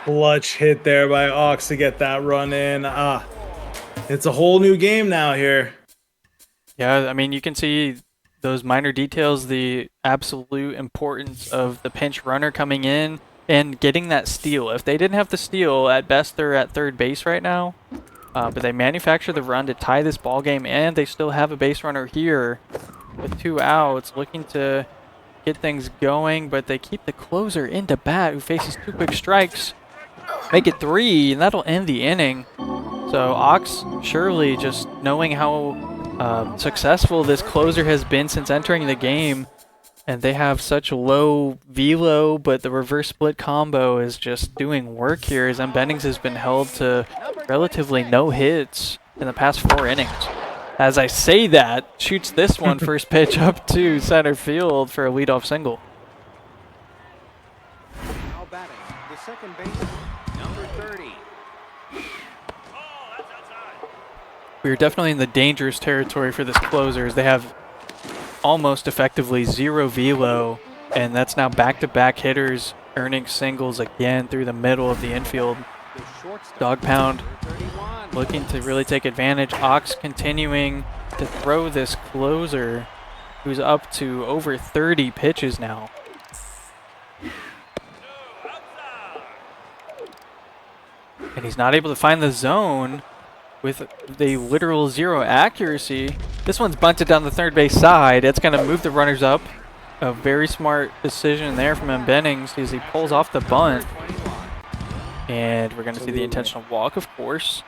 Clutch hit there by Ox to get that run in. It's a whole new game now here. Yeah, I mean, you can see those minor details, the absolute importance of the pinch runner coming in and getting that steal. If they didn't have the steal, at best they're at third base right now. But they manufacture the run to tie this ball game, and they still have a base runner here with 2 outs, looking to get things going. But they keep the closer into bat, who faces 2 quick strikes, make it 3, and that'll end the inning. So Ox surely, just knowing how successful this closer has been since entering the game, And they have such low velo, but the reverse split combo is just doing work here as mbennings has been held to relatively no hits in the past 4 innings. As I say that, shoots this one first pitch up to center field for a leadoff single. Now batting, the second baseman, number 30. We're definitely in the dangerous territory for this closer as they have almost effectively 0 velo, and that's now back-to-back hitters earning singles again through the middle of the infield. Dog pound looking to really take advantage. Ox continuing to throw this closer who's up to over 30 pitches now. And he's not able to find the zone with the literal 0 accuracy. This one's bunted down the third base side. It's going to move the runners up. A very smart decision there from mbennings as he pulls off the bunt. And we're going to see the intentional walk, of course.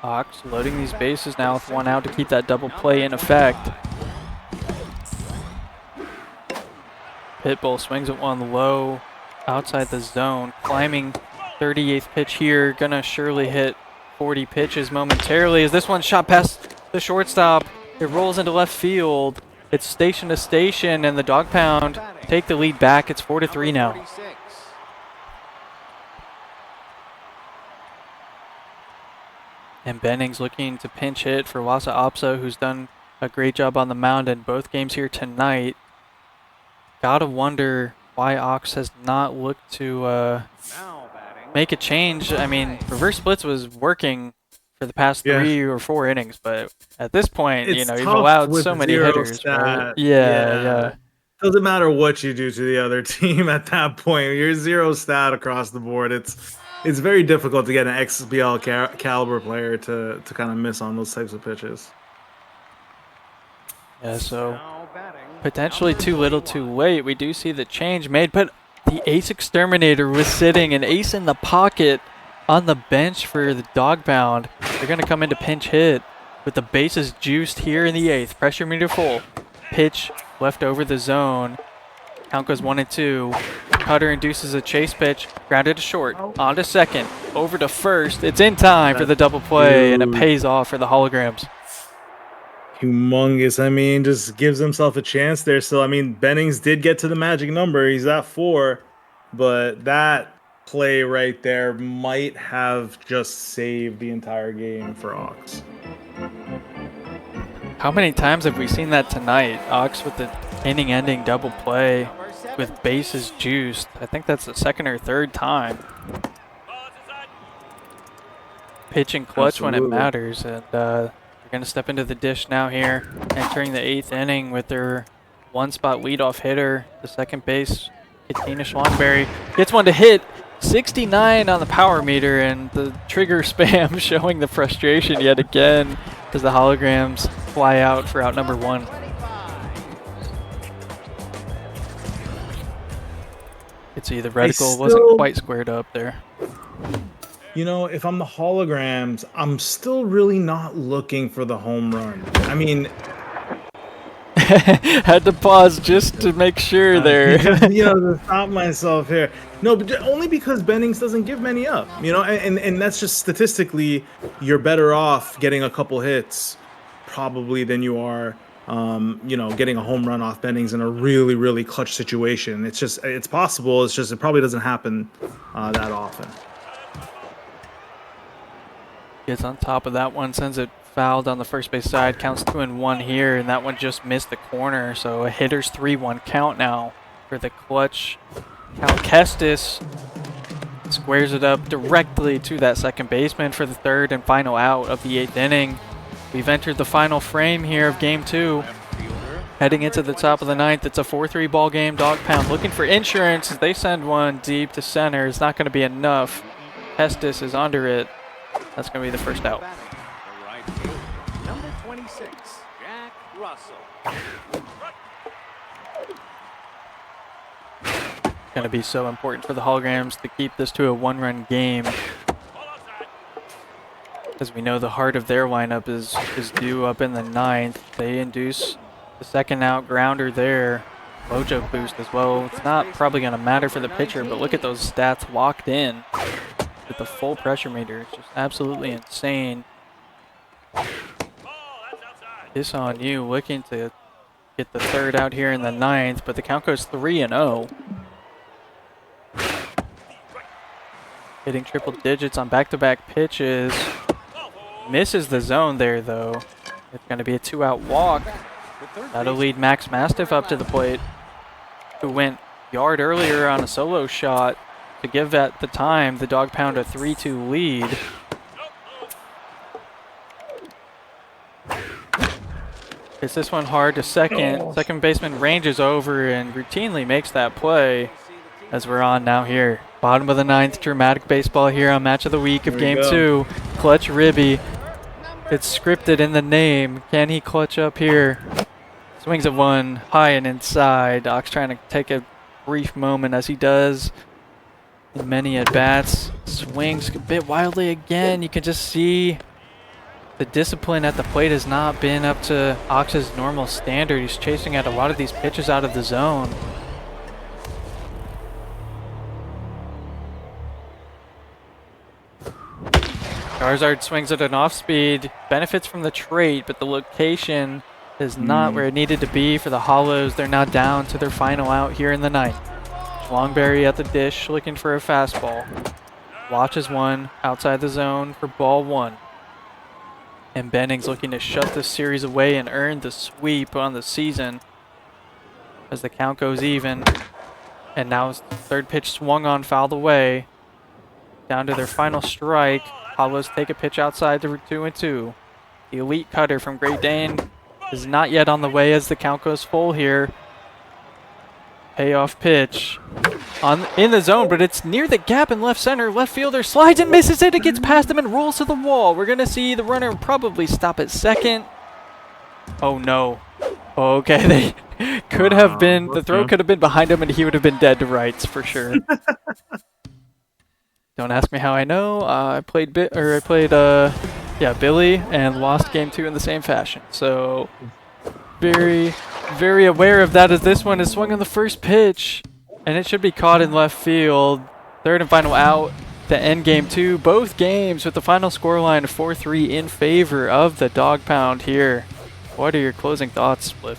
Ox loading these bases now with 1 out to keep that double play in effect. Pitbull swings at 1 low outside the zone. Climbing 38th pitch here. Going to surely hit 40 pitches momentarily as this one shot past the shortstop. It rolls into left field. It's station to station, and the dog pound take the lead back. It's 4-3 now. mbennings looking to pinch hit for Wasa Opso, who's done a great job on the mound in both games here tonight. Gotta wonder why Ox has not looked to make a change. I mean, reverse splits was working for the past 3 or 4 innings, but at this point, It's you know, you've tough allowed with so many 0 hitters. stat. Right? Yeah. Doesn't matter what you do to the other team at that point. You're 0 stat across the board. It's very difficult to get an XBL caliber player to kind of miss on those types of pitches. Yeah, so potentially too little too late. We do see the change made, but the ace exterminator was sitting, an ace in the pocket on the bench for the dog pound. They're going to come into pinch hit with the bases juiced here in the 8th. Pressure meter full. Pitch left over the zone. Count goes 1-2. Cutter induces a chase pitch. Grounded to short. On to second. Over to first. It's in time for the double play, and it pays off for the holograms. Humongous. I mean, just gives himself a chance there. So, I mean, Bennings did get to the magic number. He's at 4. But that play right there might have just saved the entire game for Ox. How many times have we seen that tonight? Ox with the inning-ending double play with bases juiced. I think that's the 2nd or 3rd time. Pitching clutch when it matters. And they're going to step into the dish now here, entering the 8th inning with their one-spot leadoff hitter, the second base, Katina Schwanberry. Gets one to hit. 69 on the power meter, and the trigger spam showing the frustration yet again as the holograms fly out for out number 1. You can see the reticle wasn't quite squared up there. You know, if I'm the holograms, I'm still really not looking for the home run. I mean, had to pause just to make sure there. To stop myself here. No, but only because Bennings doesn't give many up. You know, and that's just statistically, you're better off getting a couple hits probably than you are, getting a home run off Bennings in a really, really clutch situation. It's possible. It's just it probably doesn't happen that often. Gets on top of that one, sends it fouled on the first base side. Counts 2-1 here, and that one just missed the corner. So a hitter's 3-1 count now for the clutch. Cal Kestis squares it up directly to that second baseman for the 3rd and final out of the 8th inning. We've entered the final frame here of game 2. Heading into the top of the 9th, it's a 4-3 ball game. Dog pound looking for insurance as they send one deep to center. It's not going to be enough. Kestis is under it. That's going to be the first out. Number 26, Jack Russell. Going to be so important for the holograms to keep this to a 1-run game, as we know the heart of their lineup is due up in the 9th. They induce the second out grounder there. mojo boost as well. It's not probably going to matter for the pitcher, but look at those stats locked in with the full pressure meter. It's just absolutely insane. This on you, looking to get the third out here in the ninth, but the count goes 3-0. Hitting triple digits on back-to-back pitches. Misses the zone there, though. It's going to be a 2-out walk. That'll lead Max Mastiff up to the plate, who went yard earlier on a solo shot to give at the time the Dog Pound a 3-2 lead. Hits this one hard to second. Second baseman ranges over and routinely makes that play as we're on now here. Bottom of the ninth, dramatic baseball here on Match of the Week of Game 2. Clutch Ribby. It's scripted in the name. Can he clutch up here? Swings at one, high and inside. Ox trying to take a brief moment as he does in many at-bats. Swings a bit wildly again. You can just see the discipline at the plate has not been up to Ox's normal standard. He's chasing at a lot of these pitches out of the zone. Garzard swings at an off-speed, benefits from the trait, but the location is not where it needed to be for the Hollows. They're now down to their final out here in the ninth. Schlongberry at the dish, looking for a fastball. Watches one outside the zone for ball one. And Bennings looking to shut this series away and earn the sweep on the season as the count goes even. And now his third pitch swung on, fouled away. Down to their final strike. Hollows take a pitch outside to 2-2. The elite cutter from Great Dane is not yet on the way as the count goes full here. Payoff pitch in the zone, but it's near the gap in left center. Left fielder slides and misses it. It gets past him and rolls to the wall. We're going to see the runner probably stop at second. Oh, no. Okay, they could have been, the throw could have been behind him and he would have been dead to rights for sure. Don't ask me how I know. I played Billy and lost game 2 in the same fashion. So very, very aware of that as this one is swung on the first pitch and it should be caught in left field. Third and final out to end game 2. Both games with the final scoreline of 4-3 in favor of the Dog Pound here. What are your closing thoughts, Spliff?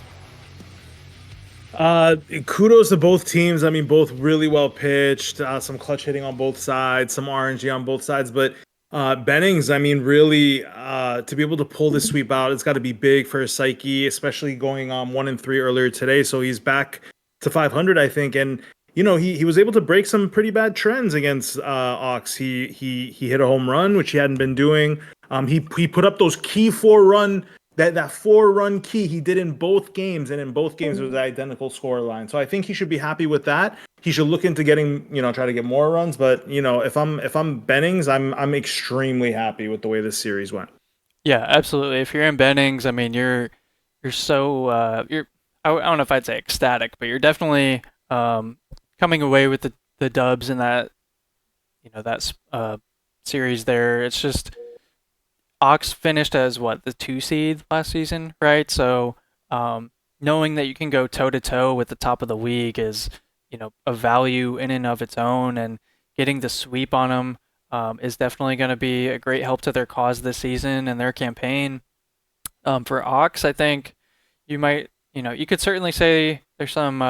Kudos to both teams. I mean, both really well pitched. Some clutch hitting on both sides, some RNG on both sides. But Bennings, I mean, really, to be able to pull this sweep out, it's got to be big for his psyche, especially going 1-3 earlier today. So he's back to 500, I think. And you know, he was able to break some pretty bad trends against Ox. He hit a home run, which he hadn't been doing. He put up those key 4-run. That 4-run key he did in both games, and in both games it was the identical score line. So I think he should be happy with that. He should look into getting, try to get more runs. But if I'm Bennings, I'm extremely happy with the way this series went. Yeah, absolutely. If you're in Bennings, I mean, you're so I don't know if I'd say ecstatic, but you're definitely coming away with the dubs in that series there. It's just. Ox finished as the 2 seed last season, right? So knowing that you can go toe-to-toe with the top of the league is, a value in and of its own, and getting the sweep on them is definitely going to be a great help to their cause this season and their campaign. For Ox, I think you might, you could certainly say there's some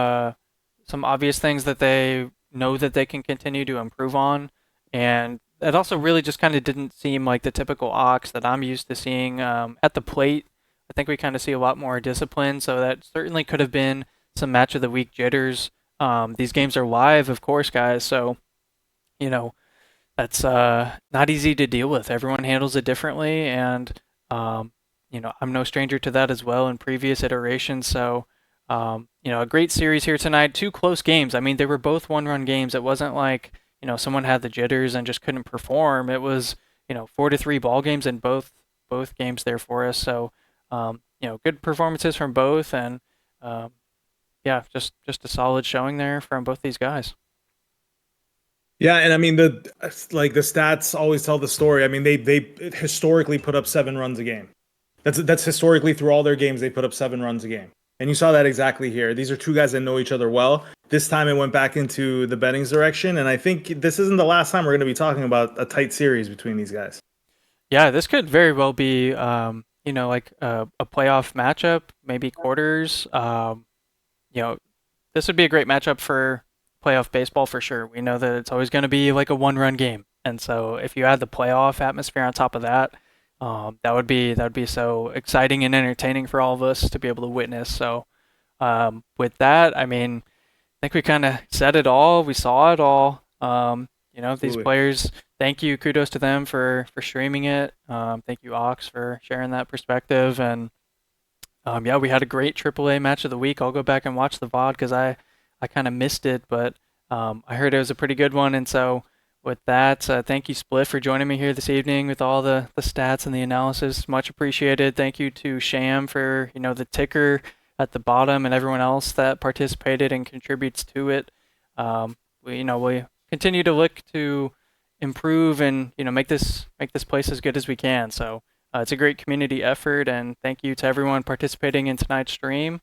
obvious things that they know that they can continue to improve on, and it also really just kind of didn't seem like the typical Ox that I'm used to seeing at the plate. I think we kind of see a lot more discipline, so that certainly could have been some Match of the Week jitters. These games are live, of course, guys, so, that's not easy to deal with. Everyone handles it differently, and, I'm no stranger to that as well in previous iterations, so, a great series here tonight. 2 close games. I mean, they were both one-run games. It wasn't like someone had the jitters and just couldn't perform. It was, 4-3 ball games in both games there for us. So, good performances from both, and just a solid showing there from both these guys. Yeah, and I mean the stats always tell the story. I mean they historically put up 7 runs a game. That's historically through all their games they put up 7 runs a game. And you saw that exactly here. These are two guys that know each other well. This time it went back into the Bennings direction, and I think this isn't the last time we're going to be talking about a tight series between these guys. Yeah, this could very well be, like a playoff matchup, maybe quarters. This would be a great matchup for playoff baseball for sure. We know that it's always going to be like a one-run game, and so if you add the playoff atmosphere on top of that, that would be so exciting and entertaining for all of us to be able to witness. So with that, I mean, I think we kind of said it all. We saw it all. These players. Thank you, kudos to them for streaming it. Thank you, Ox, for sharing that perspective. And we had a great AAA match of the week. I'll go back and watch the VOD because I kind of missed it, but I heard it was a pretty good one. And so with that, thank you, Split, for joining me here this evening with all the stats and the analysis. Much appreciated. Thank you to Sham for the ticker at the bottom and everyone else that participated and contributes to it. We continue to look to improve and make this place as good as we can. So it's a great community effort, and thank you to everyone participating in tonight's stream.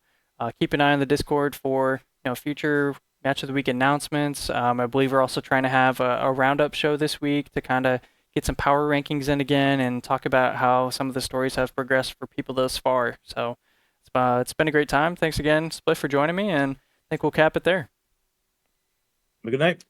Keep an eye on the Discord for future match of the week announcements. I believe we're also trying to have a roundup show this week to kind of get some power rankings in again and talk about how some of the stories have progressed for people thus far. So it's been a great time. Thanks again, Split, for joining me, and I think we'll cap it there. Have a good night.